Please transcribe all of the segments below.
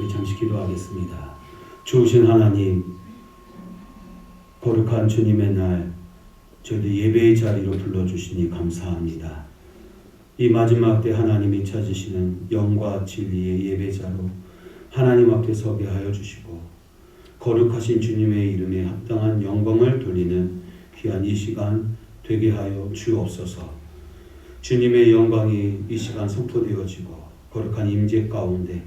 우리 잠시 기도하겠습니다. 좋으신 하나님, 거룩한 주님의 날 저희들 예배의 자리로 불러주시니 감사합니다. 이 마지막 때 하나님이 찾으시는 영과 진리의 예배자로 하나님 앞에 서게 하여 주시고 거룩하신 주님의 이름에 합당한 영광을 돌리는 귀한 이 시간 되게 하여 주옵소서. 주님의 영광이 이 시간 선포되어지고 거룩한 임재 가운데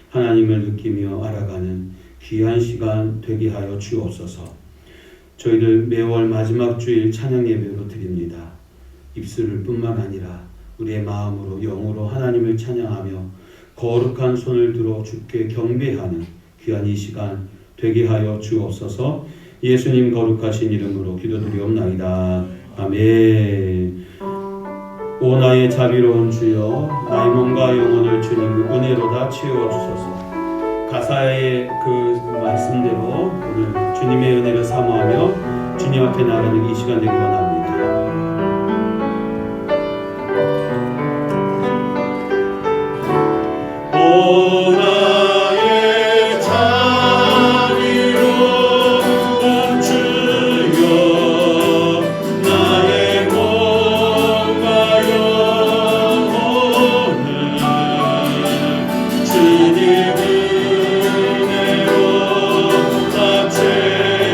하나님을 느끼며 알아가는 귀한 시간 되게 하여 주옵소서. 저희들 매월 마지막 주일 찬양 예배로 드립니다. 입술을 뿐만 아니라 우리의 마음으로 영으로 하나님을 찬양하며 거룩한 손을 들어 주께 경배하는 귀한 이 시간 되게 하여 주옵소서. 예수님 거룩하신 이름으로 기도드리옵나이다. 아멘. 오 나의 자비로운 주여, 나의 몸과 영혼을 주님 은혜로 다 채워주소서. 가사의 그 말씀대로 오늘 주님의 은혜를 사모하며 주님 앞에 나가는 이 시간 되기 원합니다. 오 나의 자비로운 주여, 나의 몸과 영혼을 주님 은혜로 다 채워주소서.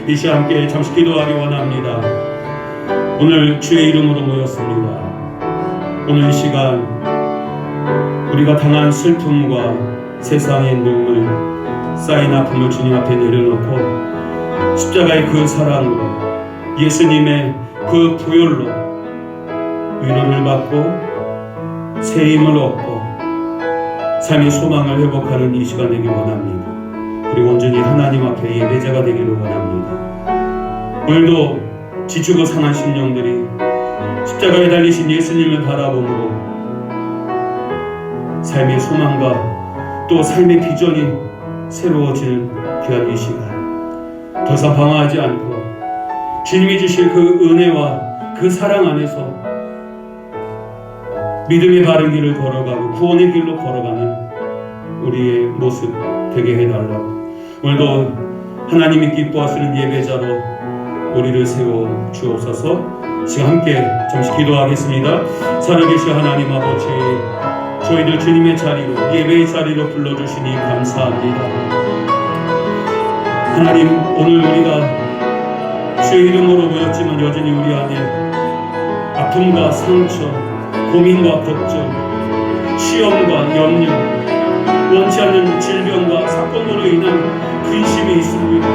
이 시간 함께 잠시 기도하기 원합니다. 오늘 주의 이름으로 모였습니다. 오늘 이 시간 우리가 당한 슬픔과 세상의 눈물, 쌓인 아픔을 주님 앞에 내려놓고 십자가의 그 사랑으로, 예수님의 그 보혈로 위로를 받고 새 힘을 얻고 삶의 소망을 회복하는 이 시간 되길 원합니다. 그리고 온전히 하나님 앞에 예배자가 되기를 원합니다. 오늘도 지치고 상한 심령들이 십자가에 달리신 예수님을 바라보므로 삶의 소망과 또 삶의 비전이 새로워지는 귀한 이 시간, 더 이상 방황하지 않고 주님이 주실 그 은혜와 그 사랑 안에서 믿음의 바른 길을 걸어가고 구원의 길로 걸어가는 우리의 모습 되게 해달라고, 오늘도 하나님이 기뻐하시는 예배자로 우리를 세워 주옵소서. 지금 함께 잠시 기도하겠습니다. 살아계신 하나님 아버지, 저희들 주님의 자리로, 예배의 자리로 불러주시니 감사합니다. 하나님, 오늘 우리가 주의 이름으로 모였지만 여전히 우리 안에 아픔과 상처, 고민과 걱정, 시험과 염려, 원치 않는 질병과 사건으로 인한 근심이 있습니다.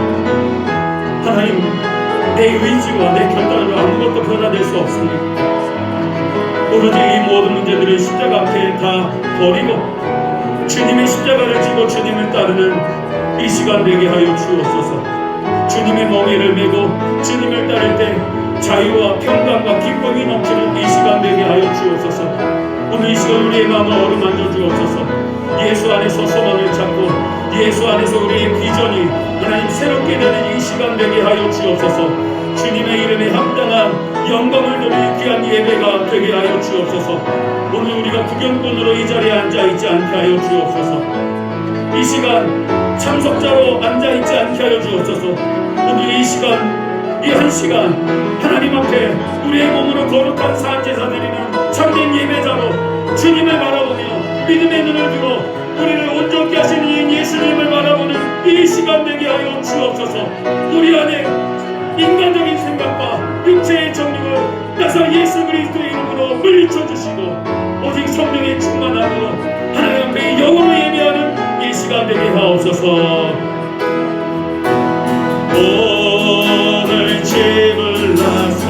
하나님, 내 의지와 내 결단으로 아무것도 변화될 수 없습니다. 오로지 이 모든 문제들을 십자가 앞에 다 버리고 주님의 십자가를 지고 주님을 따르는 이 시간 되게 하여 주옵소서. 주님의 멍에를 메고 주님을 따를 때 자유와 평강과 기쁨이 넘치는 이 시간 되게 하여 주옵소서. 오늘 이 시간 우리의 마음을 어루만져 주옵소서. 예수 안에서 소망을 찾고 예수 안에서 우리의 비전이 하나님 새롭게 되는 이 시간 되게 하여 주옵소서. 주님의 이름에 합당한 영광을 드리는 귀한 예배가 되게 하여 주옵소서. 오늘 우리가 구경꾼으로 이 자리에 앉아있지 않게 하여 주옵소서. 이 시간 참석자로 앉아있지 않게 하여 주옵소서. 오늘 이 시간, 이 한 시간 하나님 앞에 우리의 몸으로 거룩한 산제사 드리는 참된 예배자로 주님을 바라보며 믿음의 눈을 들어 우리를 온전케 하시는 예수님을 바라보는 이 시간 되게 하여 주옵소서. 우리 안에 인간적인 생각과 육체의 정욕을 나사 예수 그리스도의 이름으로 물리쳐 주시고 오직 성령의 충만함으로 하나님 앞에 영으로 예배하는 이 시간 되게 하옵소서. 오늘 집을 나서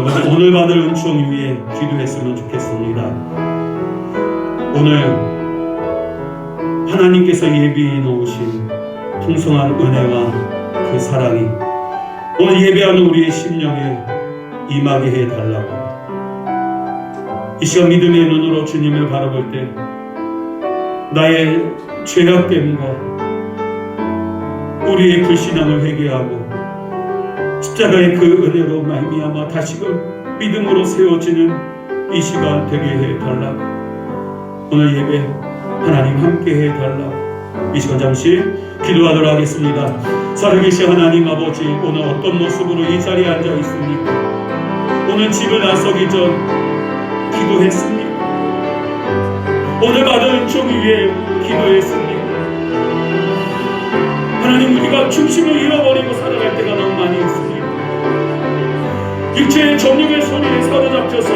여러분 오늘 받을 은총 위에 기도했으면 좋겠습니다. 오늘 하나님께서 예비해 놓으신 풍성한 은혜와 그 사랑이 오늘 예배하는 우리의 심령에 임하게 해달라고, 이 시간 믿음의 눈으로 주님을 바라볼 때 나의 죄악됨과 우리의 불신앙을 회개하고 십자가의 그 은혜로 말미암아 다시금 믿음으로 세워지는 이 시간 되게 해달라고, 오늘 예배 하나님 함께 해달라고 이 시간 잠시 기도하도록 하겠습니다. 살아계신 하나님 아버지, 오늘 어떤 모습으로 이 자리에 앉아 있습니까? 오늘 집을 나서기 전 기도했습니까? 오늘 받은 은총 위에 기도했습니까? 하나님, 우리가 중심을 잃어버리고 살아갈 때가 너무 많이 있습니다. 육체의 정욕의 소리에 사로잡혀서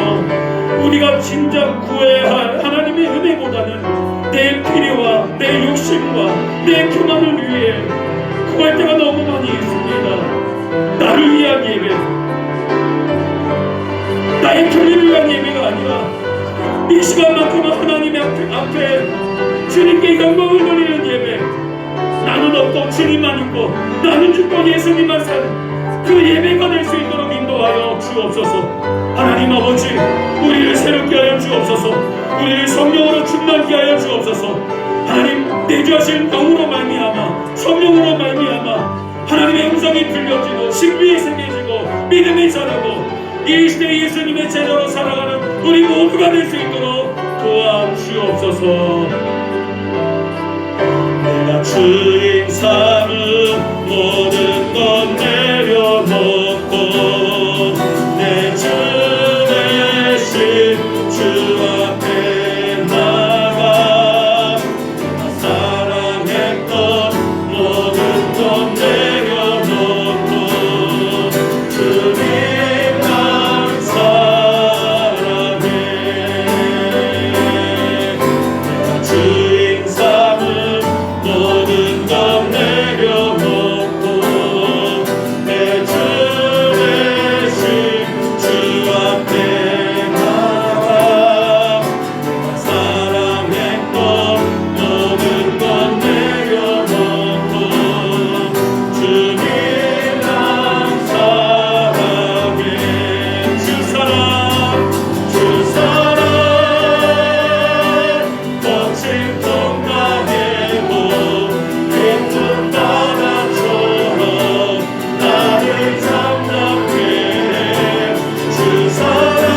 우리가 진작 구해야 할 하나님의 은혜보다는 내 필요와 내 욕심과 내 교만을 위해 구할 때가 너무 많이 있습니다. 나를 위한 예배, 나의 편리를 위한 예배가 아니라 이 시간만큼은 하나님 앞에 주님께 영광을 돌리는 예배, 나는 없고 주님만 있고 나는 죽고 예수님만 사는 그 예배가 될 수 있도록 인도하여 주옵소서. 하나님 아버지, 우리를 새롭게 하여 주옵소서. 우리를 성령으로 충만케 하여 주옵소서. 하나님, 내주하신 영으로 말미암아, 성령으로 말미암아 하나님의 음성이 들려지고 신비에 새겨지고 믿음이 자라고 이 시대 예수님의 제자로 살아가는 우리 모두가 될 수 있도록 도와주옵소서. 내가 주인 삼은 모든 것 내려놓고 내 주 대신 주 앞에 나가, 사랑했던 모든 것 내려놓고 주님 날 사랑해. 내가 주인 삼은 모든 것 내려놓고 내 주 대신 주 앞에 나가, 사랑했던 모든 것 내려놓고 주님 난 사랑해. 주 사랑, 주 사랑 거친 동강에도 깊은 바다처럼 나를 잠잠케 해. 주 사랑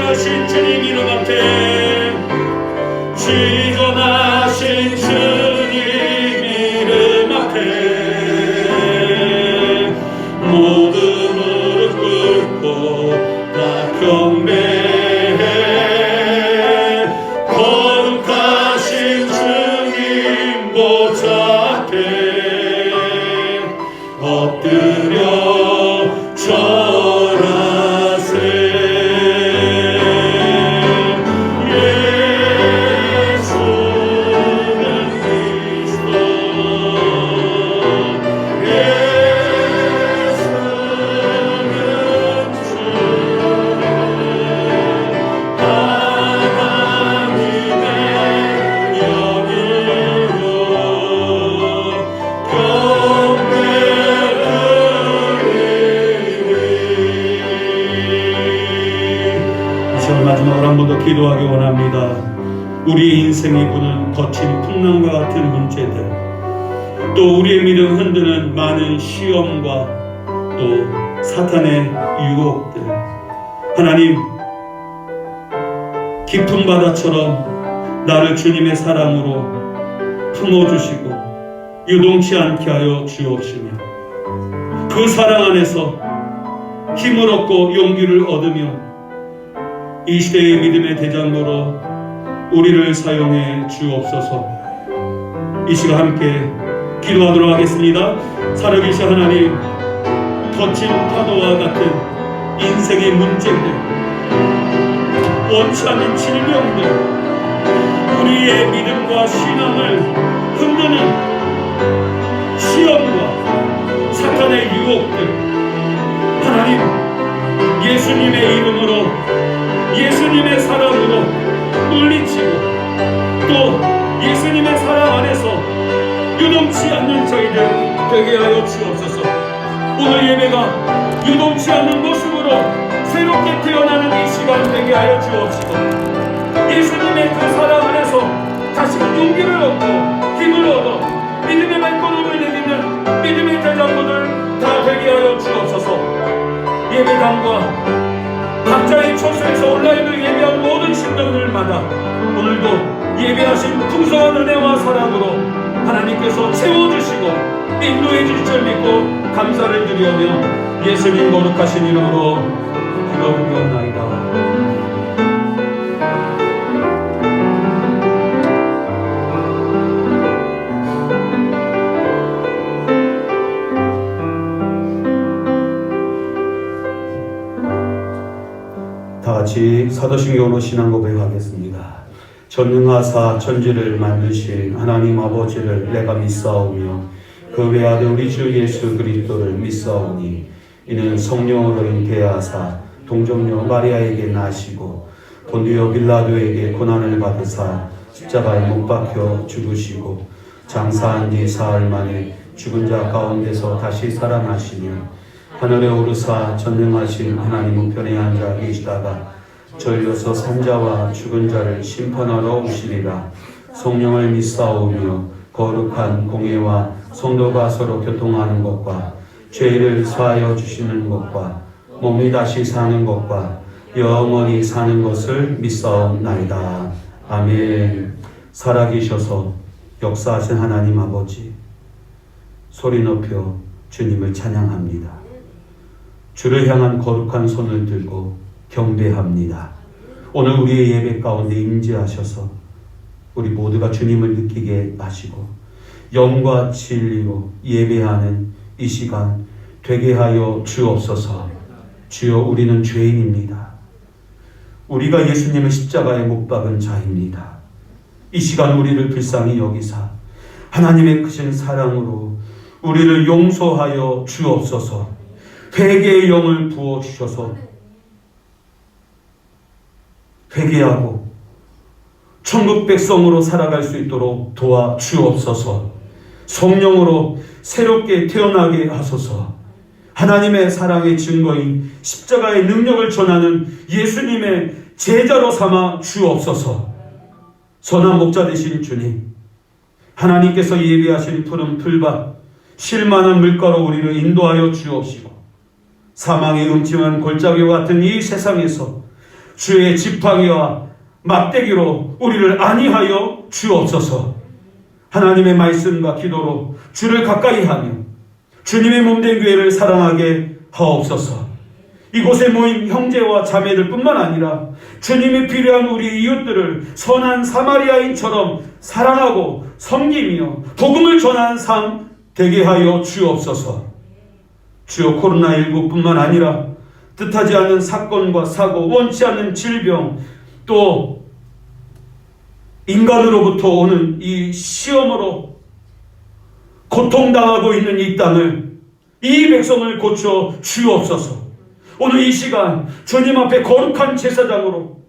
지존하신 주님 이름 앞에, 지존하신 주님 이름 앞에 모두 무릎 꿇고 다 경배해. 거룩하신 주님 보좌 앞에 엎드려 절하세. 예수는 그리스도, 예수는 주, 하나님의 영으로 마지막으로 한 번 더 기도하기 원합니다. 우리의 인생이 부는 거친 풍랑과 같은 문제들, 또 우리의 믿음 흔드는 많은 시험과 또 사탄의 유혹들, 하나님 깊은 바다처럼 나를 주님의 사랑으로 품어주시고 유동치 않게 하여 주옵시며, 그 사랑 안에서 힘을 얻고 용기를 얻으며 이 시대의 믿음의 대장으로 우리를 사용해 주옵소서. 이 시간 함께 기도하도록 하겠습니다. 살아계신 하나님, 거친 파도와 같은 인생의 문제들, 원치 않는 질병들, 우리의 믿음과 신앙을 흔드는 시험과 사탄의 유혹들, 하나님 예수님의 이름으로, 예수님의 사랑으로 물리치고 또 예수님의 사랑 안에서 유동치 않는 저희들 되게 하여 주옵소서. 오늘 예배가 유동치 않는 모습으로 새롭게 태어나는 이 시간 되게 하여 주옵시고, 예수님의 그 사랑 안에서 다시 용기를 얻고 힘을 얻어 믿음의 발걸음을 내딛는 믿음의 대장부들 다 되게 하여 주옵소서. 예배당과 각자의 처소에서 온라인으로 예배한 모든 신령들마다 오늘도 예배하신 풍성한 은혜와 사랑으로 하나님께서 채워주시고 인도해 주실 줄 믿고 감사를 드리오며 예수님 거룩하신 이름으로 기도드리옵나이다. 다같이 사도신경으로 신앙 고백하겠습니다. 전능하사 천지를 만드신 하나님 아버지를 내가 믿사오며 그 외아들 우리 주 예수 그리스도를 믿사오니 이는 성령으로 잉태하사 동정녀 마리아에게 나시고 본디오 빌라도에게 고난을 받으사 십자가에 못 박혀 죽으시고 장사한 지 사흘 만에 죽은 자 가운데서 다시 살아나시며 하늘에 오르사 전능하신 하나님 우편에 앉아 계시다가 저희로서 산자와 죽은 자를 심판하러 오시리라. 성령을 믿사오며 거룩한 공예와 성도가 서로 교통하는 것과 죄를 사하여 주시는 것과 몸이 다시 사는 것과 영원히 사는 것을 믿사옵나이다. 아멘. 살아계셔서 역사하신 하나님 아버지, 소리 높여 주님을 찬양합니다. 주를 향한 거룩한 손을 들고 경배합니다. 오늘 우리의 예배 가운데 임재하셔서 우리 모두가 주님을 느끼게 하시고 영과 진리로 예배하는 이 시간 되게 하여 주옵소서. 주여, 우리는 죄인입니다. 우리가 예수님을 십자가에 못 박은 자입니다. 이 시간 우리를 불쌍히 여기사 하나님의 크신 사랑으로 우리를 용서하여 주옵소서. 회개의 영을 부어주셔서 회개하고 천국 백성으로 살아갈 수 있도록 도와주옵소서. 성령으로 새롭게 태어나게 하소서. 하나님의 사랑의 증거인 십자가의 능력을 전하는 예수님의 제자로 삼아 주옵소서. 선한 목자 되신 주님, 하나님께서 예비하신 푸른 풀밭, 실만한 물가로 우리를 인도하여 주옵시고 사망의 음침한 골짜기와 같은 이 세상에서 주의 지팡이와 막대기로 우리를 안위하여 주옵소서. 하나님의 말씀과 기도로 주를 가까이 하며 주님의 몸된 교회를 사랑하게 하옵소서. 이곳에 모인 형제와 자매들 뿐만 아니라 주님이 필요한 우리 이웃들을 선한 사마리아인처럼 사랑하고 섬기며 복음을 전하는 삶 되게 하여 주옵소서. 주여, 코로나19 뿐만 아니라 뜻하지 않은 사건과 사고, 원치 않는 질병, 또 인간으로부터 오는 이 시험으로 고통당하고 있는 이 땅을, 이 백성을 고쳐 주옵소서. 오늘 이 시간 주님 앞에 거룩한 제사장으로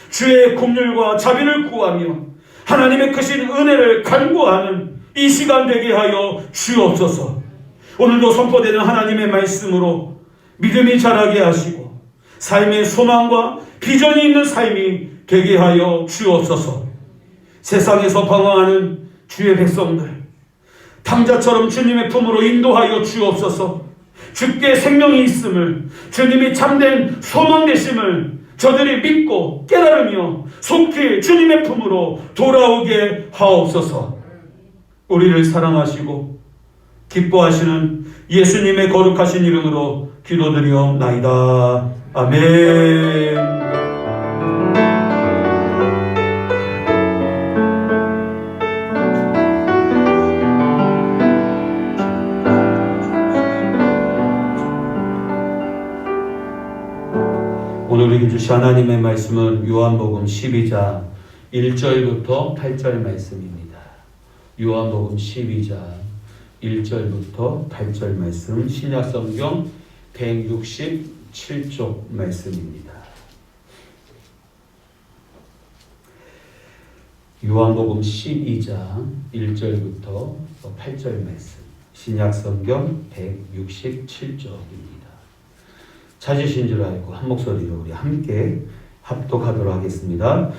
주의 긍휼과 자비를 구하며 하나님의 크신 은혜를 간구하는 이 시간 되게 하여 주옵소서. 오늘도 선포되는 하나님의 말씀으로 믿음이 자라게 하시고 삶의 소망과 비전이 있는 삶이 되게 하여 주옵소서. 세상에서 방황하는 주의 백성들, 탕자처럼 주님의 품으로 인도하여 주옵소서. 주께 생명이 있음을, 주님이 참된 소망 되심을 저들이 믿고 깨달으며 속히 주님의 품으로 돌아오게 하옵소서. 우리를 사랑하시고 기뻐하시는 예수님의 거룩하신 이름으로 기도드리옵나이다. 아멘. 오늘 우리에게 주신 하나님의 말씀은 요한복음 12장 1절부터 8절 말씀입니다. 요한복음 12장 1절부터 8절 말씀, 신약성경 167쪽 말씀입니다. 요한복음 12장 1절부터 8절 말씀, 신약성경 167쪽입니다. 찾으신 줄 알고 한 목소리로 우리 함께 합독하도록 하겠습니다.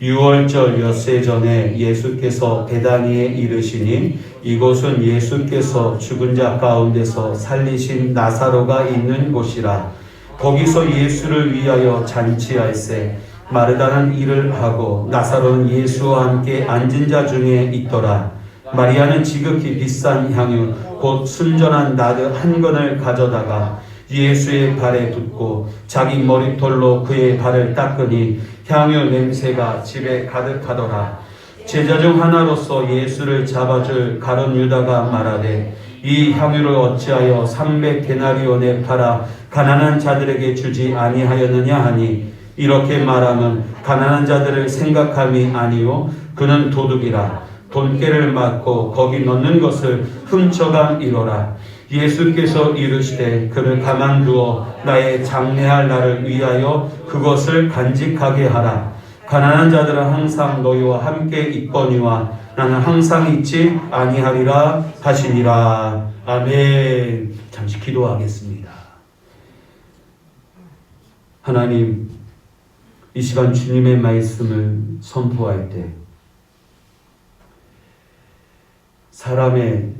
6월절 엿새 전에 예수께서 베다니에 이르시니 이곳은 예수께서 죽은 자 가운데서 살리신 나사로가 있는 곳이라. 거기서 예수를 위하여 잔치할세 마르다는 일을 하고 나사로는 예수와 함께 앉은 자 중에 있더라. 마리아는 지극히 비싼 향유 곧 순전한 나드 한 건을 가져다가 예수의 발에 붓고 자기 머리털로 그의 발을 닦으니 향유 냄새가 집에 가득하더라. 제자 중 하나로서 예수를 잡아줄 가룟 유다가 말하되 이 향유를 어찌하여 300데나리온에 팔아 가난한 자들에게 주지 아니하였느냐 하니 이렇게 말하면 가난한 자들을 생각함이 아니요 그는 도둑이라. 돈깨를 맞고 거기 넣는 것을 훔쳐감이로라. 예수께서 이르시되 그를 가만두어 나의 장래할 날을 위하여 그것을 간직하게 하라. 가난한 자들은 항상 너희와 함께 있거니와 나는 항상 있지 아니하리라 하시니라. 아멘. 잠시 기도하겠습니다. 하나님, 이 시간 주님의 말씀을 선포할 때 사람의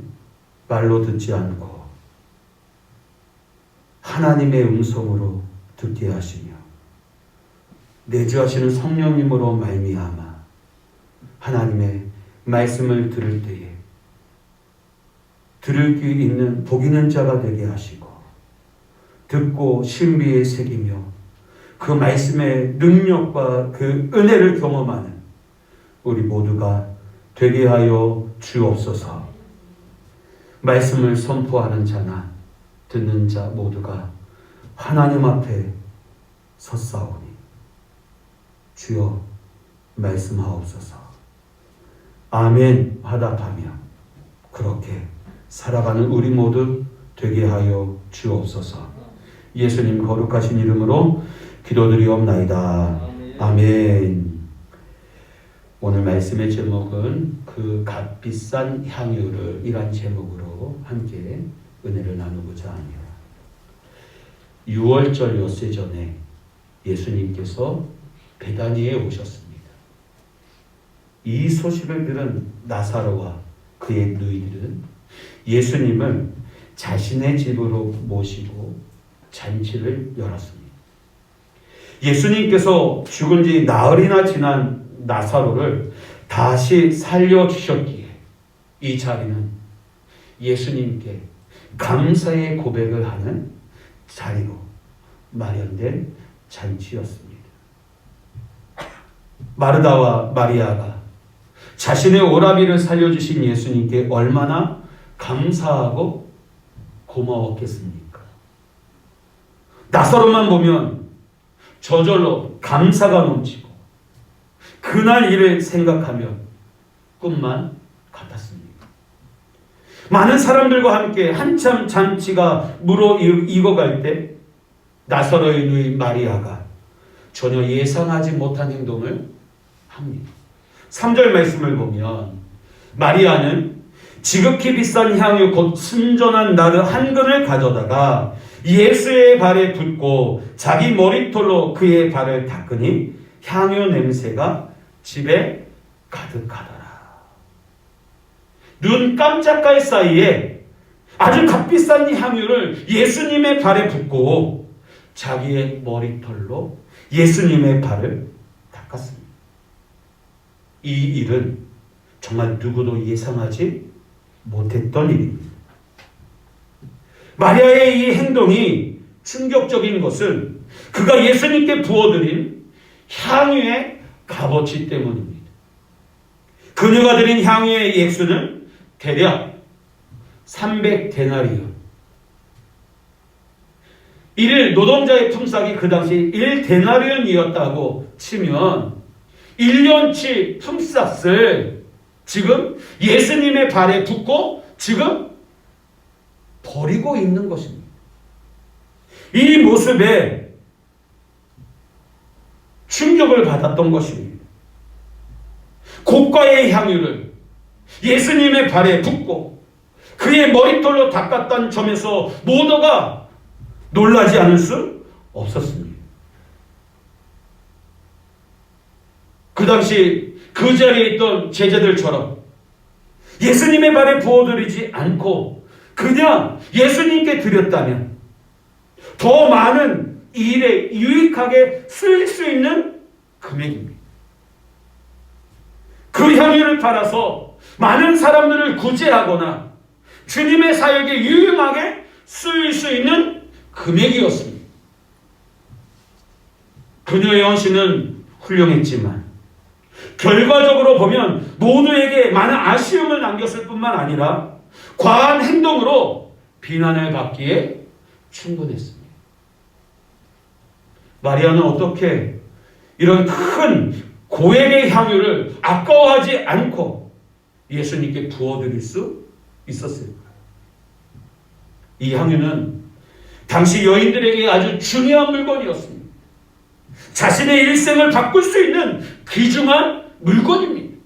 말로 듣지 않고 하나님의 음성으로 듣게 하시며 내주하시는 성령님으로 말미암아 하나님의 말씀을 들을 때에 들을 귀 있는 복 있는 자가 되게 하시고 듣고 신비에 새기며 그 말씀의 능력과 그 은혜를 경험하는 우리 모두가 되게 하여 주옵소서. 말씀을 선포하는 자나 듣는 자 모두가 하나님 앞에 섰사오니 주여 말씀하옵소서. 아멘 화답하며 그렇게 살아가는 우리 모두 되게 하여 주옵소서. 예수님 거룩하신 이름으로 기도드리옵나이다. 아멘. 오늘 말씀의 제목은 그 값비싼 향유를 이란 제목으로 함께 은혜를 나누고자 합니다. 6월절 엿새 전에 예수님께서 베다니에 오셨습니다. 이 소식을 들은 나사로와 그의 누이들은 예수님을 자신의 집으로 모시고 잔치를 열었습니다. 예수님께서 죽은 지 나흘이나 지난 나사로를 다시 살려주셨기에 이 자리는 예수님께 감사의 고백을 하는 자리로 마련된 잔치였습니다. 마르다와 마리아가 자신의 오라비를 살려주신 예수님께 얼마나 감사하고 고마웠겠습니까? 나사로만 보면 저절로 감사가 넘치고 그날 일을 생각하며 꿈만 같았습니다. 많은 사람들과 함께 한참 잔치가 무르익어갈 때 나사로의 누이 마리아가 전혀 예상하지 못한 행동을 합니다. 3절 말씀을 보면 마리아는 지극히 비싼 향유 곧 순전한 나르 한 근을 가져다가 예수의 발에 붓고 자기 머리털로 그의 발을 닦으니 향유 냄새가 집에 가득하더라. 눈 깜짝할 사이에 아주 값비싼 향유를 예수님의 발에 붓고 자기의 머리털로 예수님의 발을 닦았습니다. 이 일은 정말 누구도 예상하지 못했던 일입니다. 마리아의 이 행동이 충격적인 것은 그가 예수님께 부어드린 향유의 값어치 때문입니다. 그녀가 드린 향유의 액수는 대략 300데나리온. 이를 노동자의 품삯이 그 당시 1데나리온이었다고 치면 1년치 품삯을 지금 예수님의 발에 붓고 지금 버리고 있는 것입니다. 이 모습에 충격을 받았던 것입니다. 고가의 향유를 예수님의 발에 붓고 그의 머리털로 닦았던 점에서 모두가 놀라지 않을 수 없었습니다. 그 당시 그 자리에 있던 제자들처럼 예수님의 발에 부어드리지 않고 그냥 예수님께 드렸다면 더 많은 일에 유익하게 쓰일 수 있는 금액입니다. 그 향유를 팔아서 많은 사람들을 구제하거나 주님의 사역에 유용하게 쓰일 수 있는 금액이었습니다. 그녀의 헌신은 훌륭했지만 결과적으로 보면 모두에게 많은 아쉬움을 남겼을 뿐만 아니라 과한 행동으로 비난을 받기에 충분했습니다. 마리아는 어떻게 이런 큰 고액의 향유를 아까워하지 않고 예수님께 부어드릴 수 있었을까요? 이 향유는 당시 여인들에게 아주 중요한 물건이었습니다. 자신의 일생을 바꿀 수 있는 귀중한 물건입니다.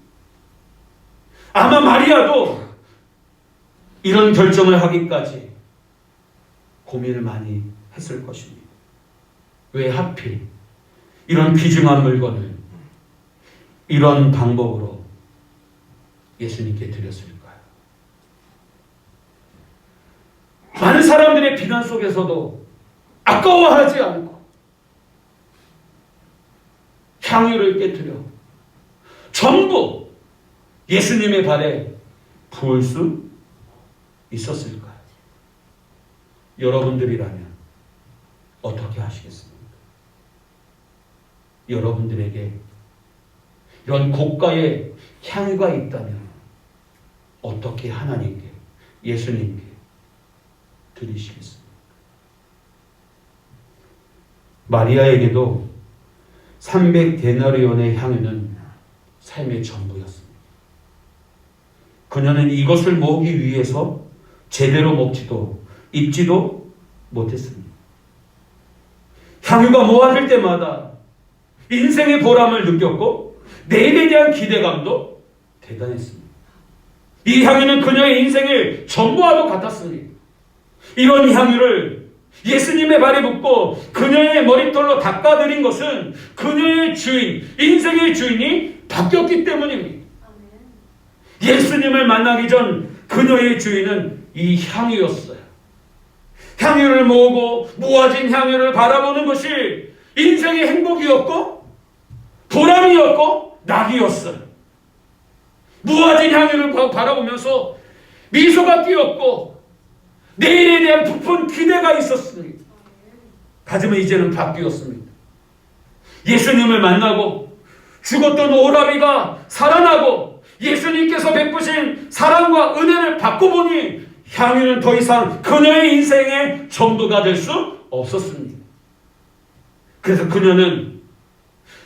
아마 마리아도 이런 결정을 하기까지 고민을 많이 했을 것입니다. 왜 하필 이런 귀중한 물건을 이런 방법으로 예수님께 드렸을까요? 많은 사람들의 비난 속에서도 아까워하지 않고 향유를 깨뜨려 전부 예수님의 발에 부을 수 있었을까요? 여러분들이라면 어떻게 하시겠습니까? 여러분들에게 이런 고가의 향유가 있다면 어떻게 하나님께, 예수님께 드리시겠습니까? 마리아에게도 300데나리온의 향유는 삶의 전부였습니다. 그녀는 이것을 모으기 위해서 제대로 먹지도 입지도 못했습니다. 향유가 모아질 때마다 인생의 보람을 느꼈고 내일에 대한 기대감도 대단했습니다. 이 향유는 그녀의 인생의 전부와도 같았습니다. 이런 향유를 예수님의 발에 붓고 그녀의 머리털로 닦아드린 것은 그녀의 주인, 인생의 주인이 바뀌었기 때문입니다. 예수님을 만나기 전 그녀의 주인은 이 향유였어요. 향유를 모으고 모아진 향유를 바라보는 것이 인생의 행복이었고 보람이었고 낙이었어요. 무아진 향유를 바라보면서 미소가 띄었고 내일에 대한 부푼 기대가 있었습니다. 하지만 이제는 바뀌었습니다. 예수님을 만나고 죽었던 오라비가 살아나고 예수님께서 베푸신 사랑과 은혜를 받고 보니 향유는 더 이상 그녀의 인생의 전부가 될 수 없었습니다. 그래서 그녀는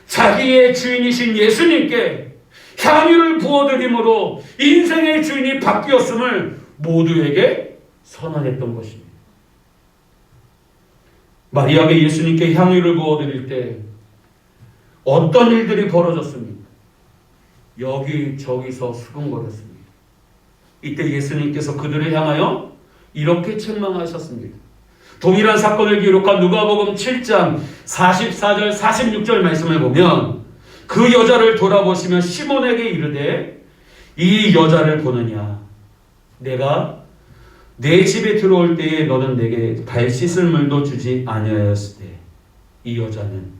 자기의 주인이신 예수님께 향유를 부어드림으로 인생의 주인이 바뀌었음을 모두에게 선언했던 것입니다. 마리아가 예수님께 향유를 부어드릴 때 어떤 일들이 벌어졌습니까? 여기저기서 수군거렸습니다. 이때 예수님께서 그들을 향하여 이렇게 책망하셨습니다. 동일한 사건을 기록한 누가복음 7장 44절 46절 말씀을 보면 그 여자를 돌아보시며 시몬에게 이르되 이 여자를 보느냐 내가 내 집에 들어올 때에 너는 내게 발 씻을 물도 주지 아니하였을 때 이 여자는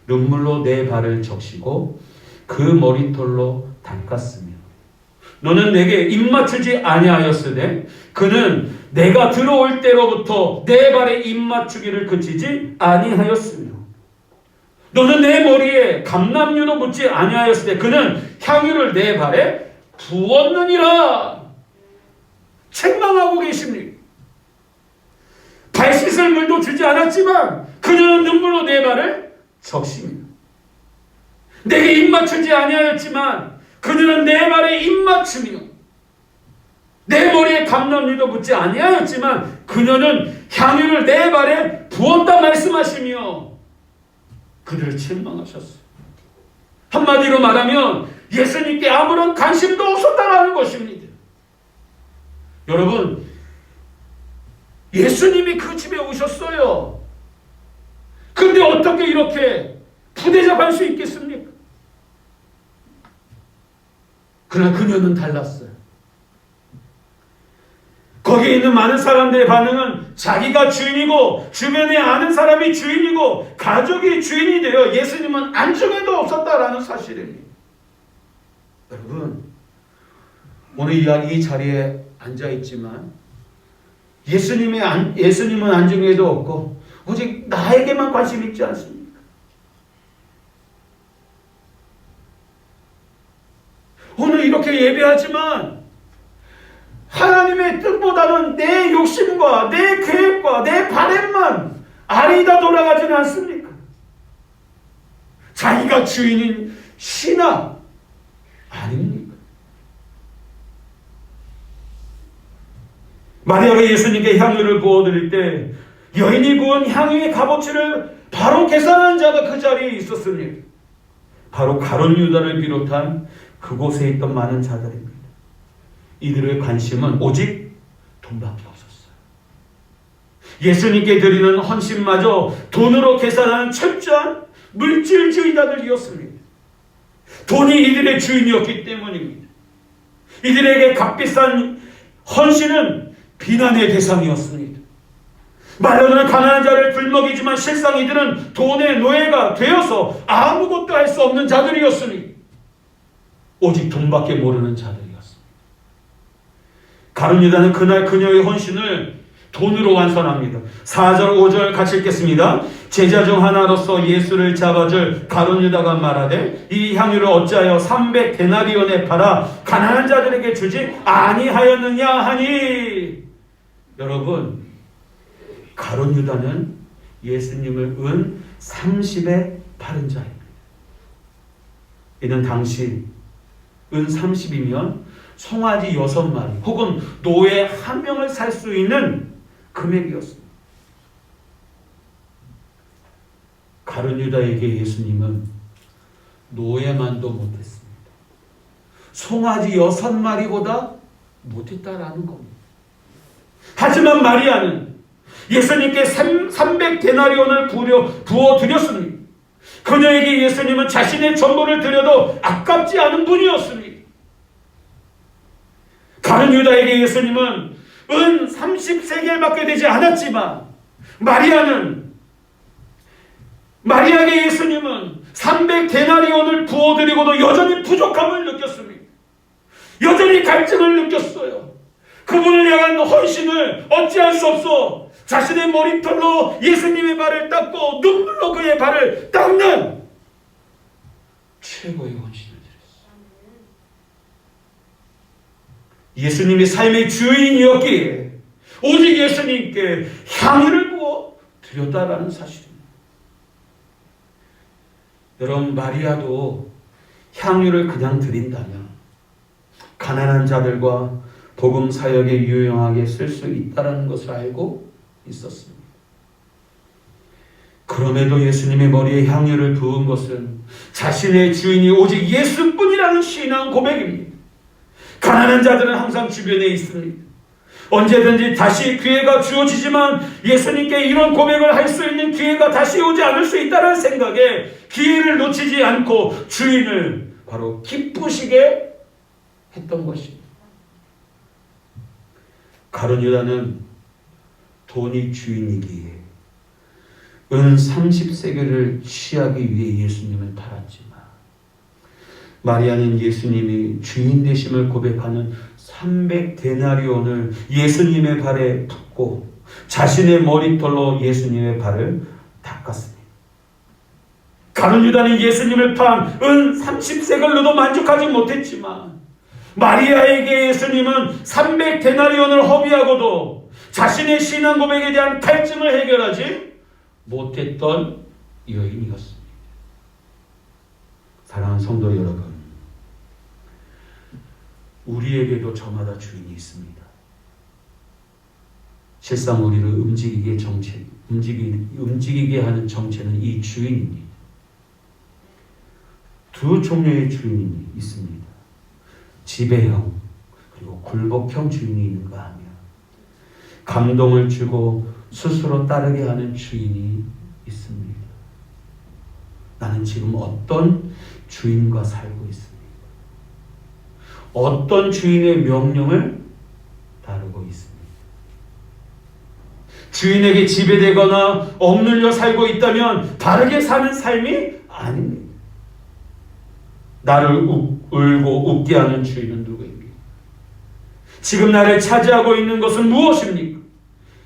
눈물로 내 발을 적시고 그 머리털로 닦았으며 너는 내게 입 맞추지 아니하였으되 그는 내가 들어올 때로부터 내 발에 입 맞추기를 그치지 아니하였으며 너는 내 머리에 감람유도 묻지 아니하였을 때 그는 향유를 내 발에 부었느니라. 책망하고 계십니다. 발 씻을 물도 주지 않았지만 그녀는 눈물로 내 발을 적십니다. 내게 입 맞추지 아니하였지만 그녀는 내 발에 입 맞추며 내 머리에 감람유도 묻지 아니하였지만 그녀는 향유를 내 발에 부었다 말씀하시며 그들을 책망하셨어요. 한마디로 말하면 예수님께 아무런 관심도 없었다라는 것입니다. 여러분, 예수님이 그 집에 오셨어요. 그런데 어떻게 이렇게 부대접할 수 있겠습니까? 그러나 그녀는 달랐어요. 거기에 있는 많은 사람들의 반응은 자기가 주인이고 주변에 아는 사람이 주인이고 가족이 주인이 되어 예수님은 안중에도 없었다라는 사실입니다. 여러분, 오늘 이 자리에 앉아있지만 예수님은 안중에도 없고 오직 나에게만 관심 있지 않습니까? 오늘 이렇게 예배하지만 하나님의 뜻보다는 내 욕심과 내 계획과 내 바램만 아리다 돌아가지는 않습니까? 자기가 주인인 신하 아닙니까? 마리아가 예수님께 향유를 부어드릴 때 여인이 부은 향유의 값어치를 바로 계산하는 자가 그 자리에 있었습니다. 바로 가룟 유다를 비롯한 그곳에 있던 많은 자들입니다. 이들의 관심은 오직 돈밖에 없었어요. 예수님께 드리는 헌신마저 돈으로 계산하는 철저한 물질주의자들이었습니다. 돈이 이들의 주인이었기 때문입니다. 이들에게 값비싼 헌신은 비난의 대상이었습니다. 말로는 가난한 자를 굶먹이지만 실상 이들은 돈의 노예가 되어서 아무것도 할 수 없는 자들이었으니 오직 돈밖에 모르는 자들이었습니다. 가룟 유다는 그날 그녀의 헌신을 돈으로 완선합니다. 4절 5절 같이 읽겠습니다. 제자 중 하나로서 예수를 잡아줄 가룟 유다가 말하되 이 향유를 어찌하여 300데나리온에 팔아 가난한 자들에게 주지 아니하였느냐 하니. 여러분, 가룟 유다는 예수님을 은 30에 팔은 자입니다. 이는 당시 은 30이면 송아지 6마리 혹은 노예 1명을 살 수 있는 금액이었습니다. 가룟 유다에게 예수님은 노예만도 못했습니다. 송아지 6마리보다 못했다라는 겁니다. 하지만 마리아는 예수님께 300데나리온을 부어드렸습니다. 그녀에게 예수님은 자신의 전부를 드려도 아깝지 않은 분이었습니다. 가룟 유다에게 예수님은 은 30세겔밖에 되지 않았지만 마리아는 300데나리온을 부어드리고도 여전히 부족함을 느꼈습니다. 여전히 갈증을 느꼈어요. 그분을 향한 헌신을 어찌할 수 없어 자신의 머리털로 예수님의 발을 닦고 눈물로 그의 발을 닦는 최고의 헌신을 드렸어요. 예수님이 삶의 주인이었기에 오직 예수님께 향유를 부어 드렸다라는 사실입니다. 여러분, 마리아도 향유를 그냥 드린다면 가난한 자들과 복음 사역에 유용하게 쓸 수 있다는 것을 알고 있었습니다. 그럼에도 예수님의 머리에 향유를 부은 것은 자신의 주인이 오직 예수뿐이라는 신앙 고백입니다. 가난한 자들은 항상 주변에 있습니다. 언제든지 다시 기회가 주어지지만 예수님께 이런 고백을 할 수 있는 기회가 다시 오지 않을 수 있다는 생각에 기회를 놓치지 않고 주인을 바로 기쁘시게 했던 것입니다. 가룟 유다는 돈이 주인이기에 은 30세겔을 취하기 위해 예수님을 팔았지만 마리아는 예수님이 주인 되심을 고백하는 300데나리온을 예수님의 발에 붓고 자신의 머리털로 예수님의 발을 닦았습니다. 가룟 유다는 예수님을 판 은 30세겔로도 만족하지 못했지만 마리아에게 예수님은 300데나리온을 허비하고도 자신의 신앙 고백에 대한 갈증을 해결하지 못했던 여인이었습니다. 사랑하는 성도 여러분, 우리에게도 저마다 주인이 있습니다. 실상 우리를 움직이게 하는 정체는 이 주인입니다. 두 종류의 주인이 있습니다. 지배형 그리고 굴복형 주인이 있는가 하면 감동을 주고 스스로 따르게 하는 주인이 있습니다. 나는 지금 어떤 주인과 살고 있습니다. 어떤 주인의 명령을 따르고 있습니다. 주인에게 지배되거나 억눌려 살고 있다면 바르게 사는 삶이 아닙니다. 나를 울고 웃게 하는 주인은 누구입니까? 지금 나를 차지하고 있는 것은 무엇입니까?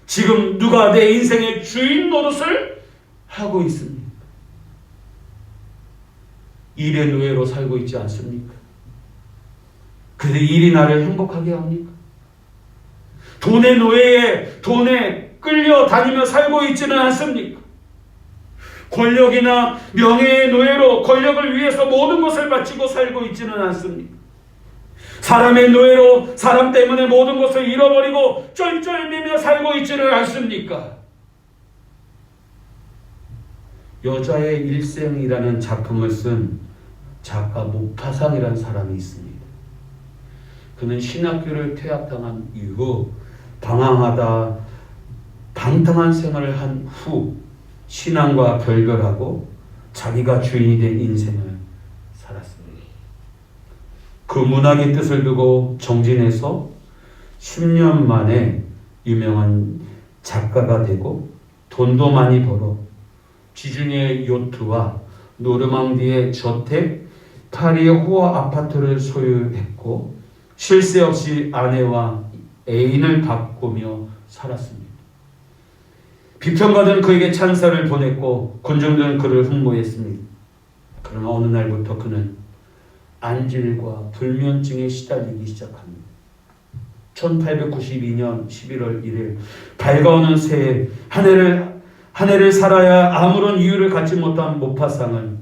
지금 누가 내 인생의 주인 노릇을 하고 있습니까? 일의 노예로 살고 있지 않습니까? 그런데 일이 나를 행복하게 합니까? 돈의 노예에 돈에 끌려다니며 살고 있지는 않습니까? 권력이나 명예의 노예로 권력을 위해서 모든 것을 바치고 살고 있지는 않습니까? 사람의 노예로 사람 때문에 모든 것을 잃어버리고 쩔쩔매며 살고 있지는 않습니까? 여자의 일생이라는 작품을 쓴 작가 모파상이라는 사람이 있습니다. 그는 신학교를 퇴학당한 이후 방황하다 방탕한 생활을 한 후 신앙과 결별하고 자기가 주인이 된 인생을 살았습니다. 그 문학의 뜻을 두고 정진해서 10년 만에 유명한 작가가 되고 돈도 많이 벌어 지중해 요트와 노르망디의 저택 파리의 호화 아파트를 소유했고 쉴 새 없이 아내와 애인을 바꾸며 살았습니다. 비평가들은 그에게 찬사를 보냈고 군중들은 그를 흠모했습니다. 그러나 어느 날부터 그는 안질과 불면증에 시달리기 시작합니다. 1892년 11월 1일 밝아오는 새해 한 해를 살아야 아무런 이유를 갖지 못한 모파상은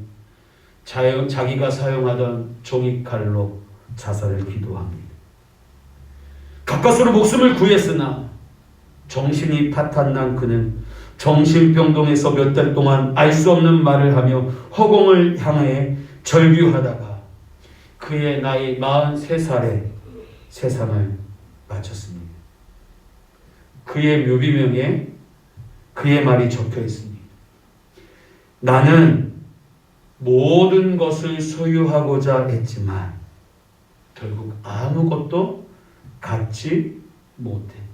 자기가 사용하던 종이칼로 자살을 기도합니다. 가까스로 목숨을 구했으나 정신이 파탄난 그는 정신병동에서 몇 달 동안 알 수 없는 말을 하며 허공을 향해 절규하다가 그의 나이 43살에 세상을 마쳤습니다. 그의 묘비명에 그의 말이 적혀 있습니다. 나는 모든 것을 소유하고자 했지만 결국 아무것도 갖지 못했다.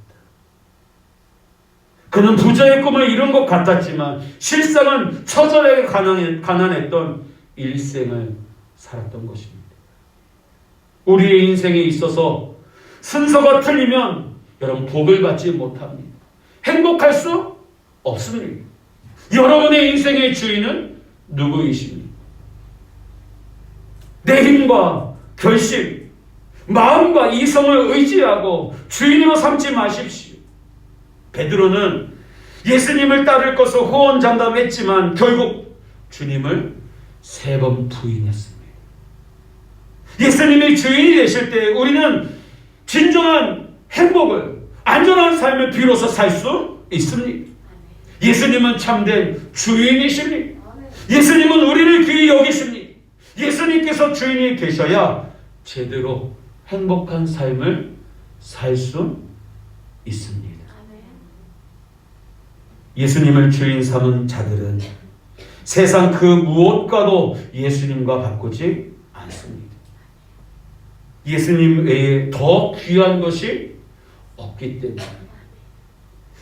그는 부자의 꿈을 이룬 것 같았지만 실상은 처절하게 가난했던 일생을 살았던 것입니다. 우리의 인생에 있어서 순서가 틀리면 여러분 복을 받지 못합니다. 행복할 수 없습니다. 여러분의 인생의 주인은 누구이십니까? 내 힘과 결심, 마음과 이성을 의지하고 주인으로 삼지 마십시오. 베드로는 예수님을 따를 것을 호언장담했지만 결국 주님을 3번 부인했습니다. 예수님이 주인이 되실 때 우리는 진정한 행복을, 안전한 삶을 비로소 살 수 있습니다. 예수님은 참된 주인이십니다. 예수님은 우리를 귀히 여기십니다. 예수님께서 주인이 되셔야 제대로 행복한 삶을 살 수 있습니다. 예수님을 주인 삼은 자들은 세상 그 무엇과도 예수님과 바꾸지 않습니다. 예수님 외에 더 귀한 것이 없기 때문에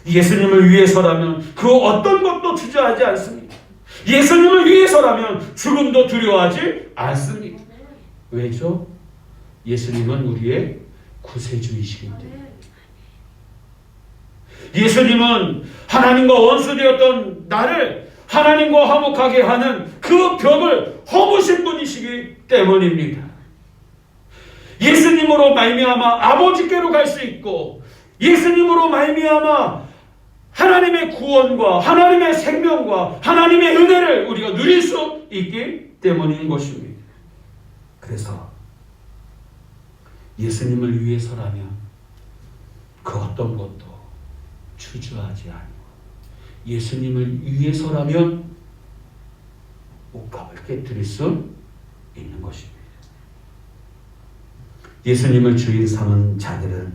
예수님을 위해서라면 그 어떤 것도 주저하지 않습니다. 예수님을 위해서라면 죽음도 두려워하지 않습니다. 왜죠? 예수님은 우리의 구세주이시기 때문에. 예수님은 하나님과 원수되었던 나를 하나님과 화목하게 하는 그 벽을 허무신 분이시기 때문입니다. 예수님으로 말미암아 아버지께로 갈 수 있고 예수님으로 말미암아 하나님의 구원과 하나님의 생명과 하나님의 은혜를 우리가 누릴 수 있기 때문인 것입니다. 그래서 예수님을 위해서라면 그 어떤 것도 주저하지 않고 예수님을 위해서라면 옷값을 깨뜨릴 수 있는 것입니다. 예수님을 주인 삼은 자들은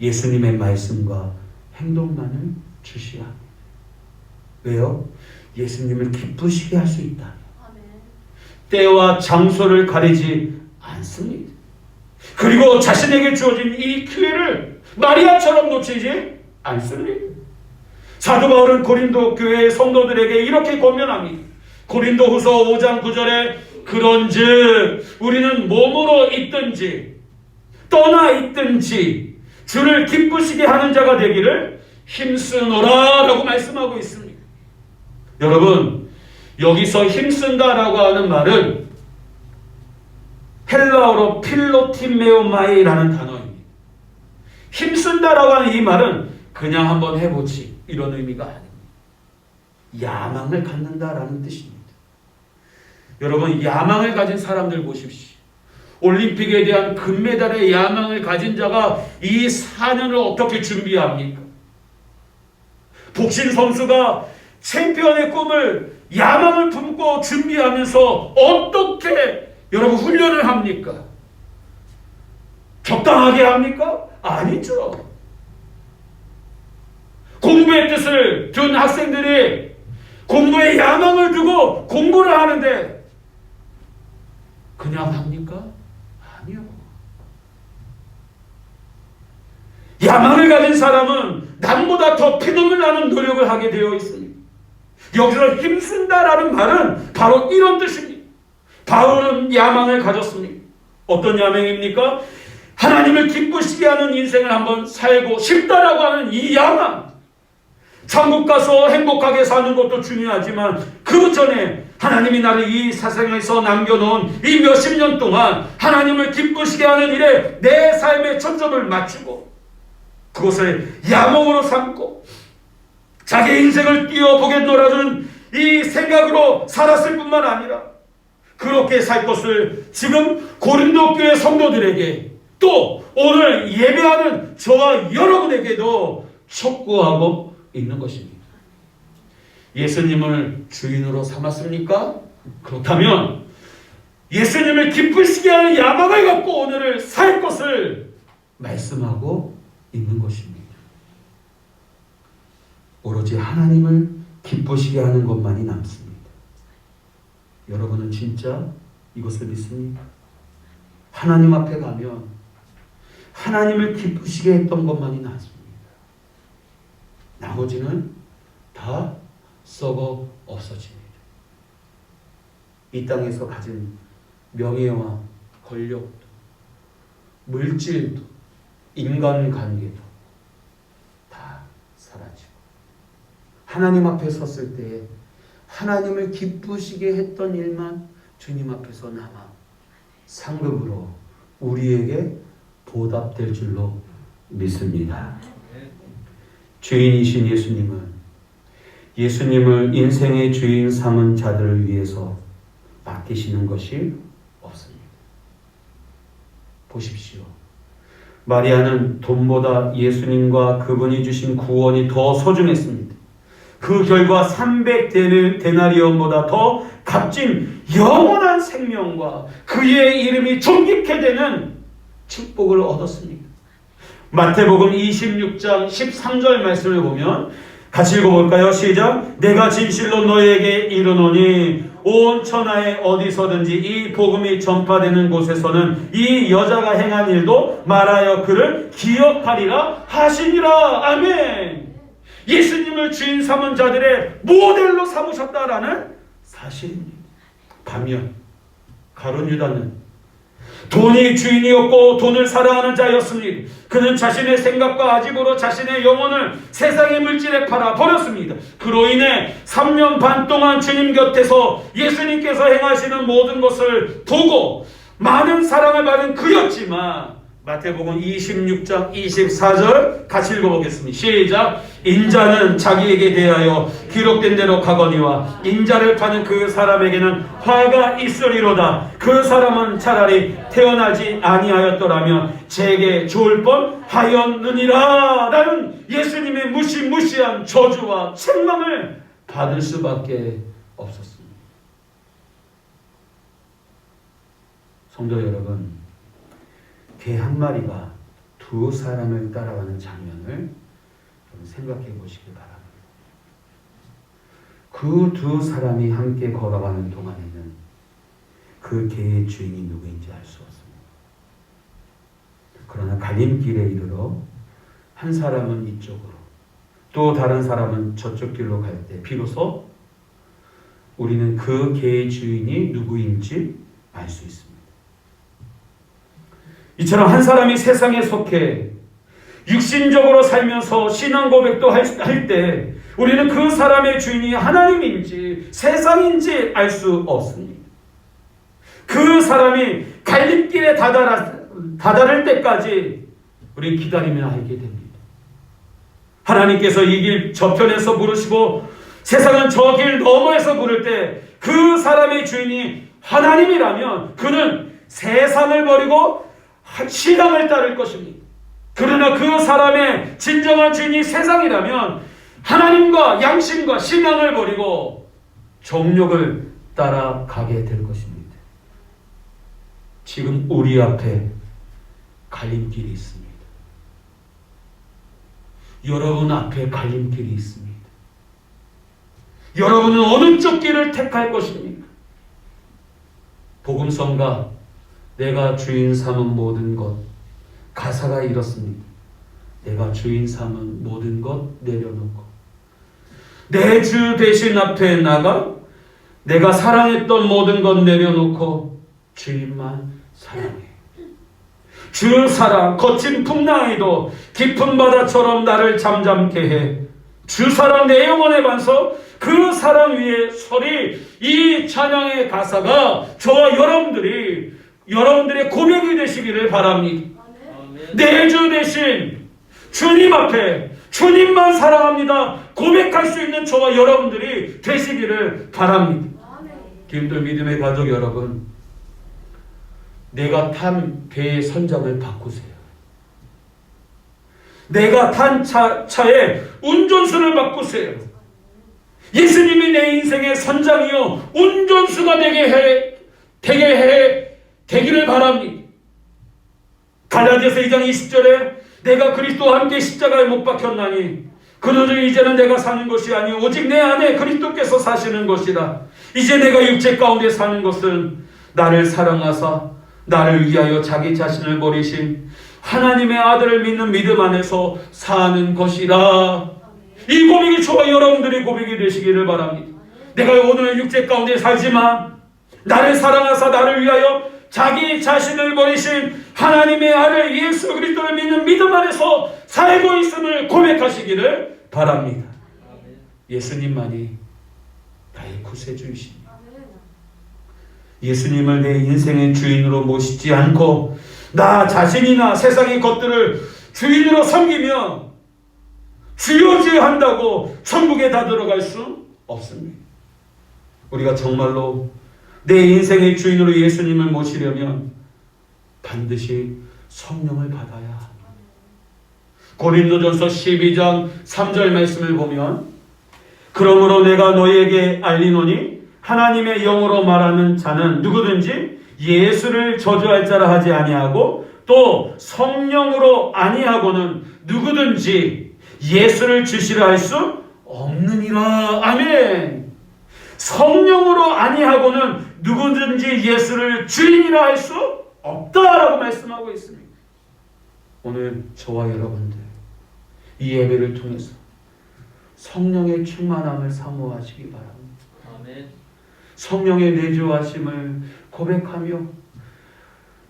예수님의 말씀과 행동만을 주시합니다. 왜요? 예수님을 기쁘시게 할 수 있다. 때와 장소를 가리지 않습니다. 그리고 자신에게 주어진 이 기회를 마리아처럼 놓치지 않습니다. 사도 바울은 고린도 교회의 성도들에게 이렇게 권면합니다. 고린도후서 5장 9절에 그런즉 우리는 몸으로 있든지 떠나 있든지 주를 기쁘시게 하는 자가 되기를 힘쓰노라 라고 말씀하고 있습니다. 여러분, 여기서 힘쓴다라고 하는 말은 헬라어로 필로티메오마이라는 단어입니다. 힘쓴다라고 하는 이 말은 그냥 한번 해보지 이런 의미가 아닙니다. 야망을 갖는다라는 뜻입니다. 여러분, 야망을 가진 사람들 보십시오. 올림픽에 대한 금메달의 야망을 가진 자가 이 4년을 어떻게 준비합니까? 복싱 선수가 챔피언의 꿈을 야망을 품고 준비하면서 어떻게 여러분 훈련을 합니까? 적당하게 합니까? 아니죠. 공부의 뜻을 둔 학생들이 공부에 야망을 두고 공부를 하는데 그냥 합니까? 아니요. 야망을 가진 사람은 남보다 더 피눈물 나는 노력을 하게 되어 있습니다. 여기서 힘쓴다라는 말은 바로 이런 뜻입니다. 바울은 야망을 가졌습니다. 어떤 야망입니까? 하나님을 기쁘시게 하는 인생을 한번 살고 싶다라고 하는 이 야망. 천국 가서 행복하게 사는 것도 중요하지만 그 전에 하나님이 나를 이 세상에서 남겨놓은 이 몇십 년 동안 하나님을 기쁘시게 하는 일에 내 삶의 초점을 맞추고 그것을 야망으로 삼고 자기 인생을 뛰어보겠노라는 이 생각으로 살았을 뿐만 아니라 그렇게 살 것을 지금 고린도 교회 성도들에게 또 오늘 예배하는 저와 여러분에게도 촉구하고 있는 것입니다. 예수님을 주인으로 삼았습니까? 그렇다면 예수님을 기쁘시게 하는 야망을 갖고 오늘을 살 것을 말씀하고 있는 것입니다. 오로지 하나님을 기쁘시게 하는 것만이 남습니다. 여러분은 진짜 이것을 믿습니까? 하나님 앞에 가면 하나님을 기쁘시게 했던 것만이 남습니다. 나머지는 다 썩어 없어집니다. 이 땅에서 가진 명예와 권력도, 물질도, 인간관계도 다 사라지고 하나님 앞에 섰을 때에 하나님을 기쁘시게 했던 일만 주님 앞에서 남아 상급으로 우리에게 보답될 줄로 믿습니다. 주인이신 예수님을 인생의 주인 삼은 자들을 위해서 맡기시는 것이 없습니다. 보십시오. 마리아는 돈보다 예수님과 그분이 주신 구원이 더 소중했습니다. 그 결과 300데나리온보다 더 값진 영원한 생명과 그의 이름이 존귀케 되는 축복을 얻었습니다. 마태복음 26장 13절 말씀을 보면 같이 읽어볼까요? 시작. 내가 진실로 너에게 이르노니 온 천하에 어디서든지 이 복음이 전파되는 곳에서는 이 여자가 행한 일도 말하여 그를 기억하리라 하시니라. 아멘. 예수님을 주인 삼은 자들의 모델로 삼으셨다라는 사실입니다. 반면 가룟 유다는 돈이 주인이었고 돈을 사랑하는 자였습니다. 그는 자신의 생각과 아집으로 자신의 영혼을 세상의 물질에 팔아 버렸습니다. 그로 인해 3년 반 동안 주님 곁에서 예수님께서 행하시는 모든 것을 보고 많은 사랑을 받은 그였지만 마태복음 26장 24절 같이 읽어보겠습니다. 시작. 인자는 자기에게 대하여 기록된 대로 가거니와 인자를 파는 그 사람에게는 화가 있으리로다. 그 사람은 차라리 태어나지 아니하였더라면 제게 좋을 뻔하였느니라. 라는 예수님의 무시무시한 저주와 책망을 받을 수밖에 없었습니다. 성도 여러분, 개 한 마리가 두 사람을 따라가는 장면을 좀 생각해 보시기 바랍니다. 그 두 사람이 함께 걸어가는 동안에는 그 개의 주인이 누구인지 알 수 없습니다. 그러나 갈림길에 이르러 한 사람은 이쪽으로 또 다른 사람은 저쪽 길로 갈 때 비로소 우리는 그 개의 주인이 누구인지 알 수 있습니다. 이처럼 한 사람이 세상에 속해 육신적으로 살면서 신앙 고백도 할 때 우리는 그 사람의 주인이 하나님인지 세상인지 알 수 없습니다. 그 사람이 갈림길에 다다를 때까지 우리는 기다리며 알게 됩니다. 하나님께서 이 길 저편에서 부르시고 세상은 저 길 너머에서 부를 때 그 사람의 주인이 하나님이라면 그는 세상을 버리고 신앙을 따를 것입니다. 그러나 그 사람의 진정한 주인이 세상이라면 하나님과 양심과 신앙을 버리고 정욕을 따라가게 될 것입니다. 지금 우리 앞에 갈림길이 있습니다. 여러분 앞에 갈림길이 있습니다. 여러분은 어느 쪽 길을 택할 것입니까? 복음성가 내가 주인 삼은 모든 것, 가사가 이렇습니다. 내가 주인 삼은 모든 것 내려놓고 내 주 대신 앞에 나가 내가 사랑했던 모든 것 내려놓고 주인만 사랑해. 주 사랑 거친 풍랑에도 깊은 바다처럼 나를 잠잠케 해. 주 사랑 내 영혼의 반석 그 사랑 위에 서리. 이 찬양의 가사가 저와 여러분들의 고백이 되시기를 바랍니다. 내 주 대신 주님 앞에 주님만 사랑합니다 고백할 수 있는 저와 여러분들이 되시기를 바랍니다. 기름들 믿음의 가족 여러분, 내가 탄 배의 선장을 바꾸세요. 내가 탄 차의 운전수를 바꾸세요. 예수님이 내 인생의 선장이요 운전수가 되기를 바랍니다. 갈라디아서 2장 20절에 내가 그리스도와 함께 십자가에 못 박혔나니 그러므로 이제는 내가 사는 것이 아니요 오직 내 안에 그리스도께서 사시는 것이라. 이제 내가 육체 가운데 사는 것은 나를 사랑하사 나를 위하여 자기 자신을 버리신 하나님의 아들을 믿는 믿음 안에서 사는 것이라. 이 고백이 저와 여러분들의 고백이 되시기를 바랍니다. 내가 오늘 육체 가운데 살지만 나를 사랑하사 나를 위하여 자기 자신을 버리신 하나님의 아들 예수 그리스도를 믿는 믿음 안에서 살고 있음을 고백하시기를 바랍니다. 예수님만이 나의 구세주이십니다. 예수님을 내 인생의 주인으로 모시지 않고 나 자신이나 세상의 것들을 주인으로 섬기며 주요주의한다고 천국에 다 들어갈 수 없습니다. 우리가 정말로 내 인생의 주인으로 예수님을 모시려면 반드시 성령을 받아야 합니다. 고린도전서 12장 3절 말씀을 보면 그러므로 내가 너희에게 알리노니 하나님의 영으로 말하는 자는 누구든지 예수를 저주할 자라 하지 아니하고 또 성령으로 아니하고는 누구든지 예수를 주시라 할 수 없느니라. 아멘. 성령으로 아니하고는 누구든지 예수를 주인이라 할 수 없다라고 말씀하고 있습니다. 오늘 저와 여러분들 이 예배를 통해서 성령의 충만함을 사모하시기 바랍니다. 아멘. 성령의 내주하심을 고백하며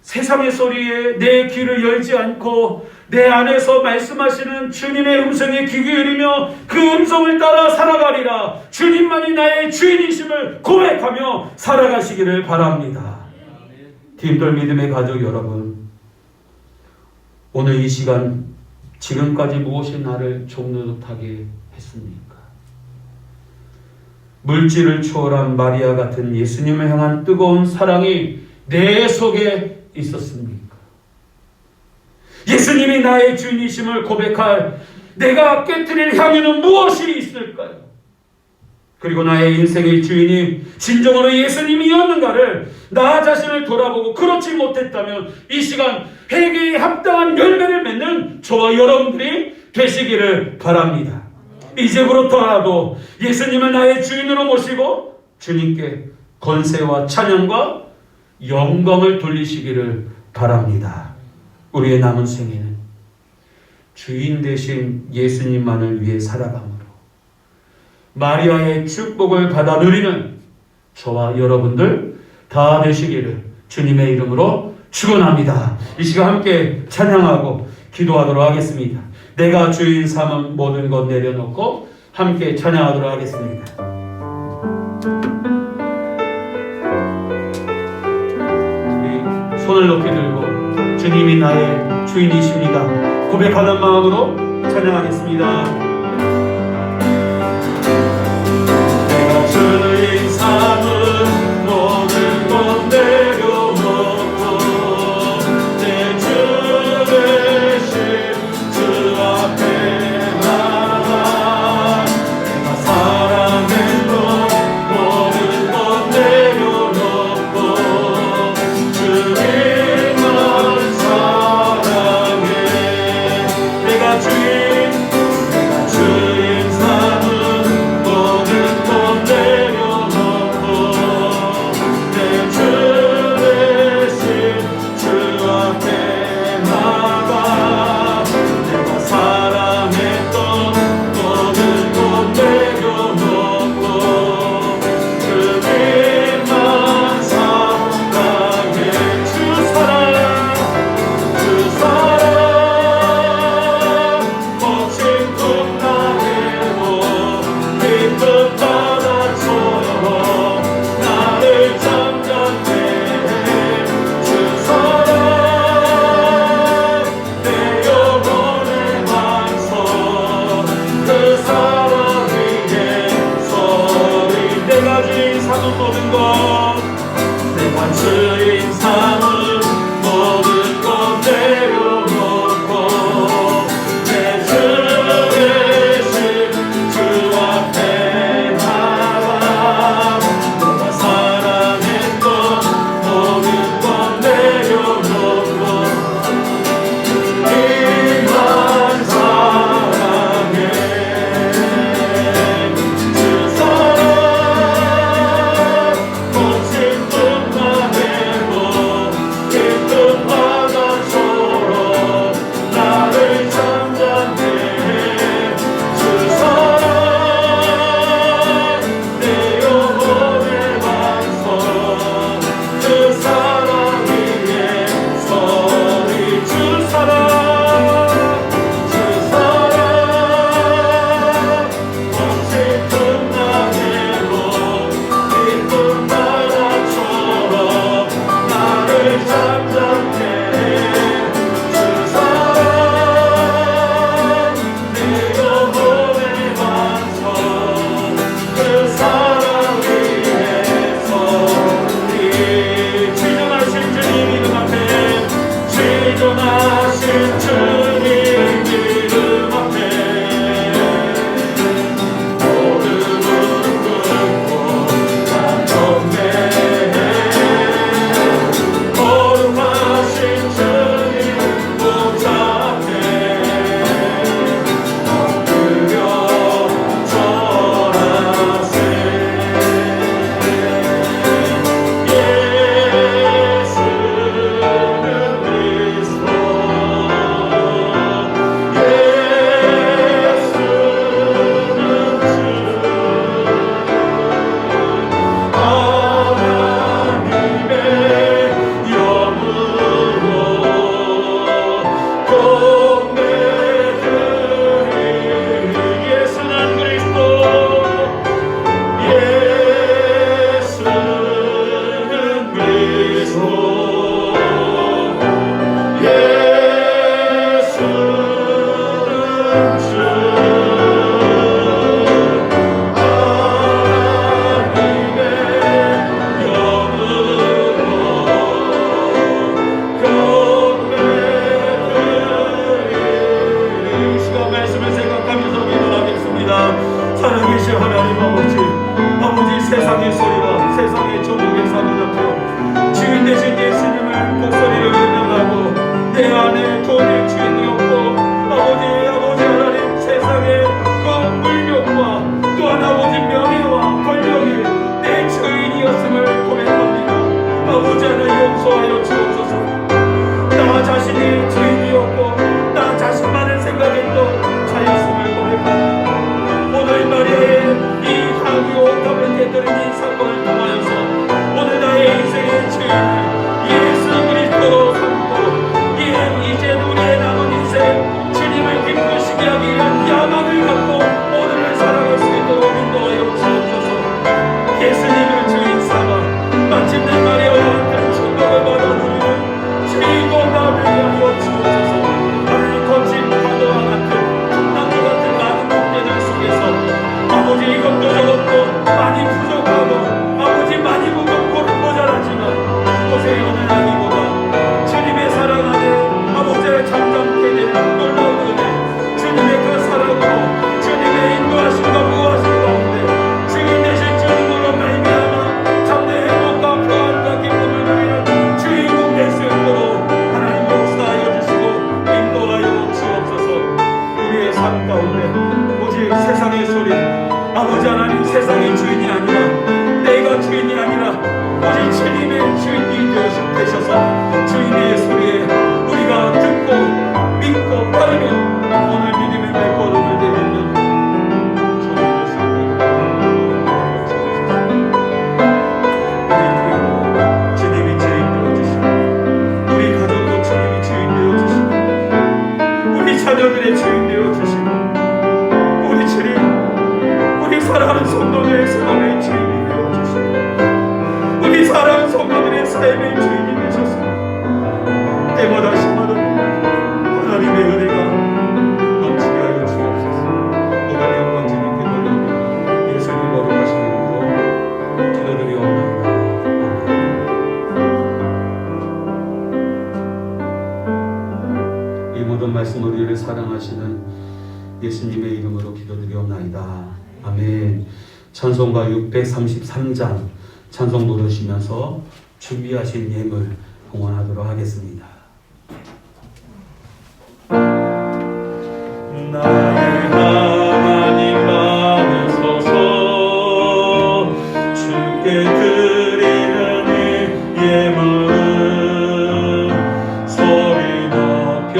세상의 소리에 내 귀를 열지 않고 내 안에서 말씀하시는 주님의 음성에 귀 기울이며 그 음성을 따라 살아가리라. 주님만이 나의 주인이심을 고백하며 살아가시기를 바랍니다. 팀들 믿음의 가족 여러분, 오늘 이 시간 지금까지 무엇이 나를 종노릇하게 했습니까? 물질을 초월한 마리아 같은 예수님을 향한 뜨거운 사랑이 내 속에 있었습니까? 예수님이 나의 주인이심을 고백할 내가 깨뜨릴 향유는 무엇이 있을까요? 그리고 나의 인생의 주인이 진정으로 예수님이었는가를 나 자신을 돌아보고 그렇지 못했다면 이 시간 회개에 합당한 열매를 맺는 저와 여러분들이 되시기를 바랍니다. 이제부터라도 예수님을 나의 주인으로 모시고 주님께 권세와 찬양과 영광을 돌리시기를 바랍니다. 우리의 남은 생애는 주인 되신 예수님만을 위해 살아감으로 마리아의 축복을 받아 누리는 저와 여러분들 다 되시기를 주님의 이름으로 축원합니다. 이 시간 함께 찬양하고 기도하도록 하겠습니다. 내가 주인 삼은 모든 것 내려놓고 함께 찬양하도록 하겠습니다. 우리 손을 높이 들고 주님이 나의 주인이십니다 고백하는 마음으로 찬양하겠습니다. 내가 주인 삼은 모든 것 내려놓고 내 주 대신 주 앞에 나가 내가 사랑했던 모든 것 내려놓고 주님만 사랑해. 내가 주인 삼은 모든 것 내려놓고 내 주 대신 주 앞에 나가 내가 사랑했던 모든 것 내려놓고 주님만 사랑해. 주 사랑 거친 꿈 나에고 빈틈 받아줘요. 나를 잠잠해. 주 사랑 내 영혼의 반석 그 사랑 위에 서리. 내가 주인 삼은 모든 것 내가 주인 삼은 모든 것 내려놓고 내 주 대신 주 앞에 나가 내가 사랑했던 모든 것 내려놓고 주님만 사랑해. 주 사랑 거친 꿈 나에고 세상의 소리와 세상의 전복에 사로잡혀 주인 되신 예수님을 목소리를 음명하고 내 안에 돈의 주인이 없고 아버지 하나님 세상의 그 물욕과 또한 아버지 명예와 권력이 내 주인이었음을 고백합니다. 아버지 하나님 용서하여 주옵소서. 나 자신이 주인이었고 나 자신만을 생각했던 자였음을 고백합니다. 오늘 말에 이 향유 온감을 깨뜨린 이 사건을 통하여서 오늘 나의 인생의 주인을 예수 그리스도로 삼고 이제 우리의 남은 인생 주님을 기쁘시게 하기 위한 야망을 갖고 오늘을 살아갈 수 있도록 인도하여 주옵소서. 예수님을 주인 삼아 마침내 마리아와 같은 천국을 받아 누리는 주인공 나를 위하여 주옵소서. 하늘 거친 파도와 같은 풍랑과 같은 많은 문제들 속에서 아버지 이것도 저것도 많이 부족하고 아버지 많이 부족고는 모자라지만 그것에 연연하기보다 주님의 사랑 안에 아버지의 잠잠게 되는 놀라운 은혜 주님의 그 사랑으로 주님의 인도하심과 구하심 가운데 주인 되신 주님으로 말미암아 참된 행복과 평안과 기쁨을 누리는 주인공 될 수 있도록 하나님 역사하여 주시고 인도하여 주옵소서. 우리의 삶 가운데 오직 세상의 소리 아버지 하나님 세상의 주인이 아니라 내가 주인이 아니라 오직 주님의 주인이 되셔서 주인의 소리에 우리가 듣고 믿고 따르며 오늘 믿음의 발걸음을 내딛는 저희 될수 있도록 주님이 주인 되어주시고 우리 가정도 주님이 주인 되어주시고 우리 자녀들의 주인 되어주시고 우리 주님 우리 사랑하는 성도들의 삶의 주인이 되어주시고 우리 사랑하는 성도들의 삶의 주인이 되셔서 때마다 시마다 하나님의 은혜가 넘치게 하여 주옵소서. 모든 영광 주님께 돌리며 예수님 거룩하신 이름으로 기도드리옵나이다. 이 모든 말씀 우리를 사랑하시는 예수님의 이름으로 기도드리옵나이다. 아멘. 찬송가 633장 찬송 부르시면서 준비하신 예물 봉헌하도록 하겠습니다. 나의 하나님 받으소서 주께 드리는 이 예물은 소리 높여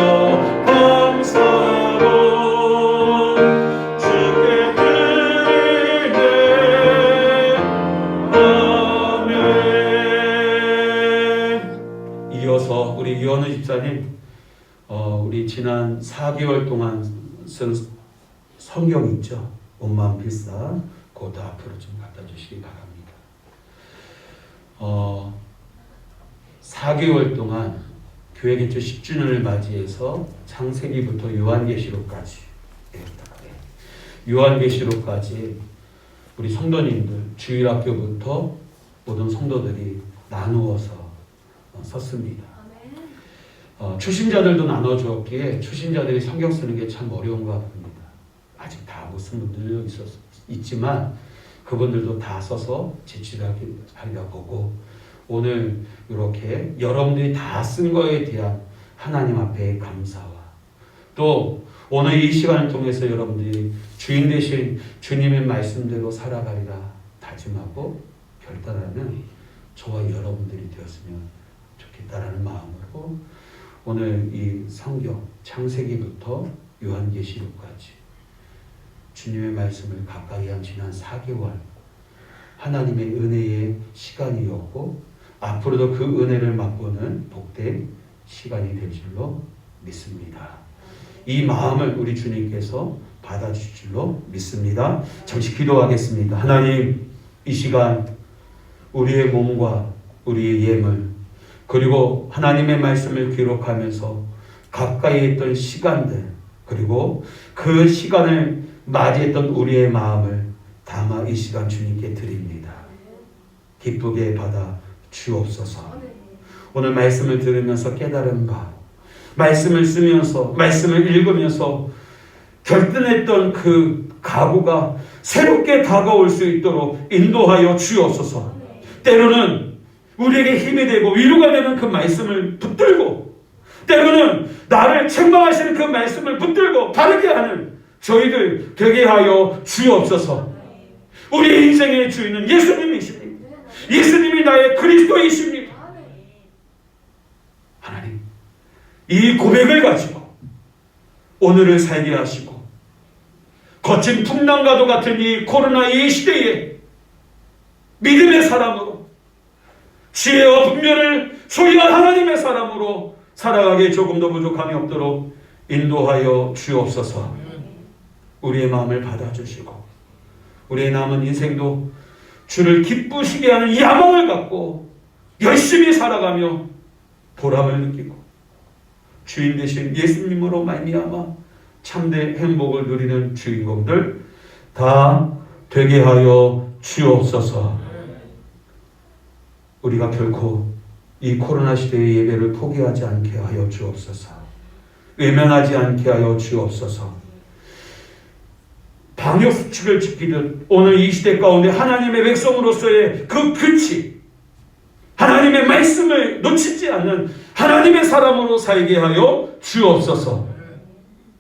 감사로 주께 드리네. 아멘. 이어서 우리 유현우 집사님 우리 지난 4개월 동안 쓴 성경 있죠? 온마음 필사 그것도 앞으로 좀 갖다 주시기 바랍니다. 4개월 동안 교회 개최 10주년을 맞이해서 창세기부터 요한계시록까지 우리 성도님들 주일학교부터 모든 성도들이 나누어서 썼습니다. 초신자들도 나눠주었기에 초신자들이 성경 쓰는 게 참 어려운가 봅니다. 아직 다 못 쓴 분들도 있지만 그분들도 다 써서 제출하리라 보고 오늘 이렇게 여러분들이 다 쓴 거에 대한 하나님 앞에 감사와 또 오늘 이 시간을 통해서 여러분들이 주인 되신 주님의 말씀대로 살아가리라 다짐하고 결단하는 저와 여러분들이 되었으면 좋겠다라는 마음으로 오늘 이 성경 창세기부터 요한계시록까지 주님의 말씀을 가까이 한 지난 4개월 하나님의 은혜의 시간이었고 앞으로도 그 은혜를 맛보는 복된 시간이 될 줄로 믿습니다. 이 마음을 우리 주님께서 받아주실 줄로 믿습니다. 잠시 기도하겠습니다. 하나님, 이 시간 우리의 몸과 우리의 예물 그리고 하나님의 말씀을 기록하면서 가까이 했던 시간들 그리고 그 시간을 맞이했던 우리의 마음을 담아 이 시간 주님께 드립니다. 기쁘게 받아 주옵소서. 오늘 말씀을 들으면서 깨달은 바 말씀을 쓰면서 말씀을 읽으면서 결단했던 그 각오가 새롭게 다가올 수 있도록 인도하여 주옵소서. 때로는 우리에게 힘이 되고 위로가 되는 그 말씀을 붙들고, 때로는 나를 책망하시는 그 말씀을 붙들고 바르게 하는 저희들 되게 하여 주옵소서. 우리 인생의 주인은 예수님이십니다. 예수님이 나의 그리스도이십니다. 하나님, 이 고백을 가지고 오늘을 살게 하시고, 거친 풍랑과도 같은 이 코로나 이 시대에 믿음의 사람으로, 지혜와 분별을 소유한 하나님의 사람으로 살아가기에 조금도 부족함이 없도록 인도하여 주옵소서. 우리의 마음을 받아주시고 우리의 남은 인생도 주를 기쁘시게 하는 야망을 갖고 열심히 살아가며 보람을 느끼고 주인 되신 예수님으로 말미암아 참된 행복을 누리는 주인공들 다 되게 하여 주옵소서. 우리가 결코 이 코로나 시대의 예배를 포기하지 않게 하여 주옵소서. 외면하지 않게 하여 주옵소서. 방역수칙을 지키듯 오늘 이 시대 가운데 하나님의 백성으로서의 그 규칙, 하나님의 말씀을 놓치지 않는 하나님의 사람으로 살게 하여 주옵소서.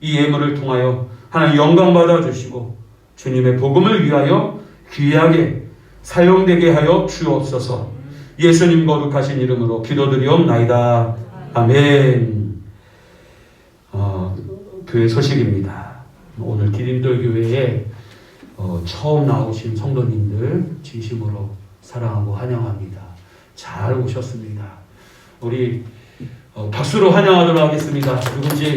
이 예물을 통하여 하나님 영광 받아주시고 주님의 복음을 위하여 귀하게 사용되게 하여 주옵소서. 예수님 거룩하신 이름으로 기도드리옵나이다. 아멘. 교회 소식입니다. 오늘 기림돌 교회에 처음 나오신 성도님들 진심으로 사랑하고 환영합니다. 잘 오셨습니다. 우리 박수로 환영하도록 하겠습니다. 누군지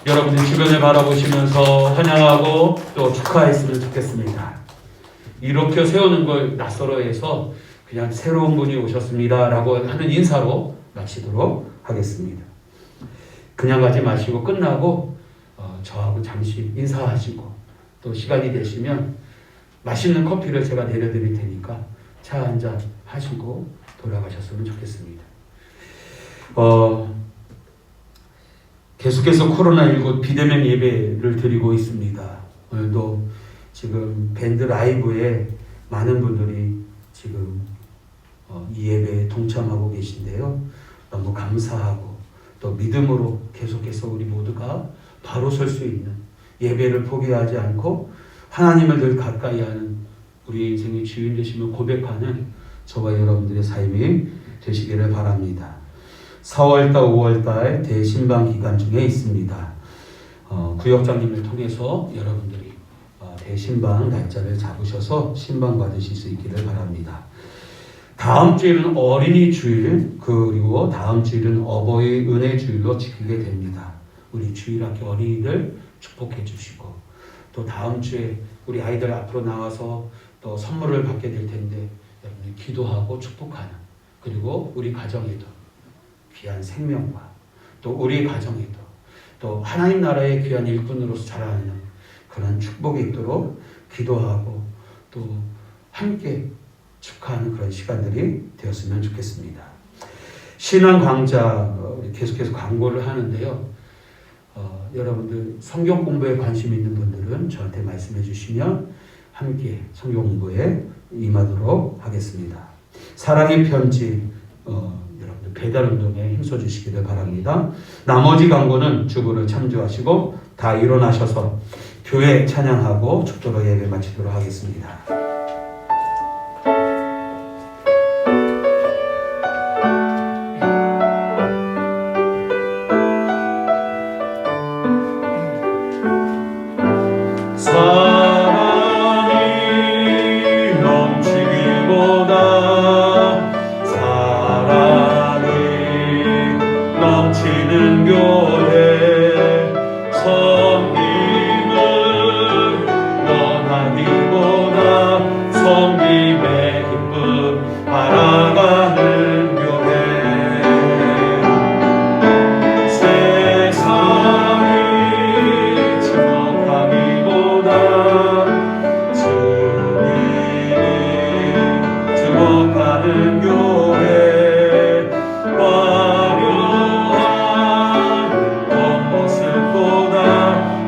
여러분들 주변을 바라보시면서 환영하고 또 축하했으면 좋겠습니다. 이렇게 세우는 걸 낯설어해서 그냥 새로운 분이 오셨습니다 라고 하는 인사로 마치도록 하겠습니다. 그냥 가지 마시고 끝나고 저하고 잠시 인사하시고 또 시간이 되시면 맛있는 커피를 제가 내려드릴 테니까 차 한잔 하시고 돌아가셨으면 좋겠습니다. 계속해서 코로나19 비대면 예배를 드리고 있습니다. 오늘도 지금 밴드 라이브에 많은 분들이 지금 이 예배에 동참하고 계신데요. 너무 감사하고 또 믿음으로 계속해서 우리 모두가 바로 설 수 있는 예배를 포기하지 않고 하나님을 늘 가까이 하는 우리 인생의 주인 되시며 고백하는 저와 여러분들의 삶이 되시기를 바랍니다. 4월달, 5월달 대신방 기간 중에 있습니다. 구역장님을 통해서 여러분들이 대신방 날짜를 잡으셔서 신방 받으실 수 있기를 바랍니다. 다음 주일은 어린이 주일, 그리고 다음 주일은 어버이 은혜 주일로 지키게 됩니다. 우리 주일학교 어린이들 축복해 주시고 또 다음 주에 우리 아이들 앞으로 나와서 또 선물을 받게 될 텐데 여러분이 기도하고 축복하는, 그리고 우리 가정에도 귀한 생명과 또 우리 가정에도 또 하나님 나라의 귀한 일꾼으로서 자라는 그런 축복이 있도록 기도하고 또 함께 축하하는 그런 시간들이 되었으면 좋겠습니다. 신앙광자 계속해서 광고를 하는데요. 여러분들 성경 공부에 관심 있는 분들은 저한테 말씀해 주시면 함께 성경 공부에 임하도록 하겠습니다. 사랑의 편지 여러분들 배달운동에 힘써 주시기를 바랍니다. 나머지 광고는 주부를 참조하시고 다 일어나셔서 교회 찬양하고 축도로 예배 마치도록 하겠습니다.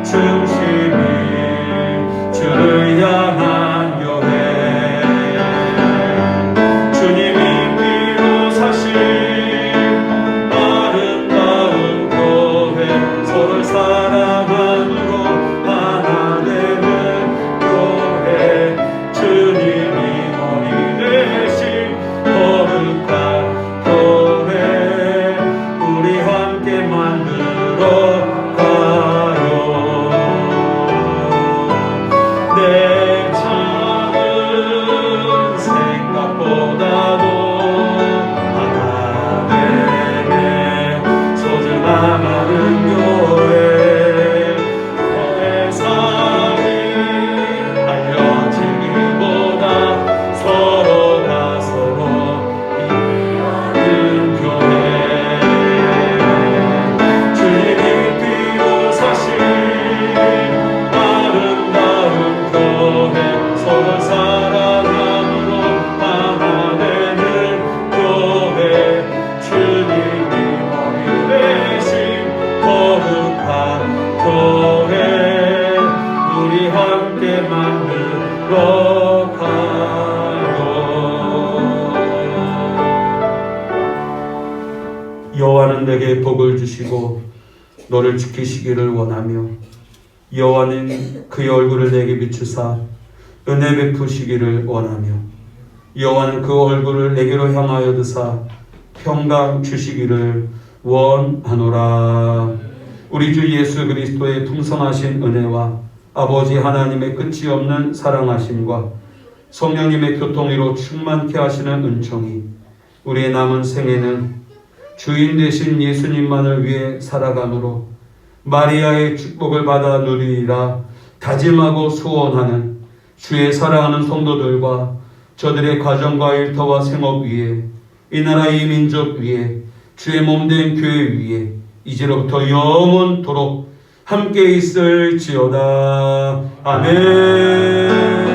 중심이 여호와는 내게 복을 주시고 너를 지키시기를 원하며 여호와는 그의 얼굴을 내게 비추사 은혜 베푸시기를 원하며 여호와는 그 얼굴을 내게로 향하여 드사 평강 주시기를 원하노라. 우리 주 예수 그리스도의 풍성하신 은혜와 아버지 하나님의 끝이 없는 사랑하심과 성령님의 교통으로 충만케 하시는 은총이 우리의 남은 생애는 주인 되신 예수님만을 위해 살아감으로 마리아의 축복을 받아 누리리라 다짐하고 소원하는 주의 사랑하는 성도들과 저들의 가정과 일터와 생업 위에 이 나라 이 민족 위에 주의 몸된 교회 위에 이제로부터 영원토록 함께 있을지어다. 아멘.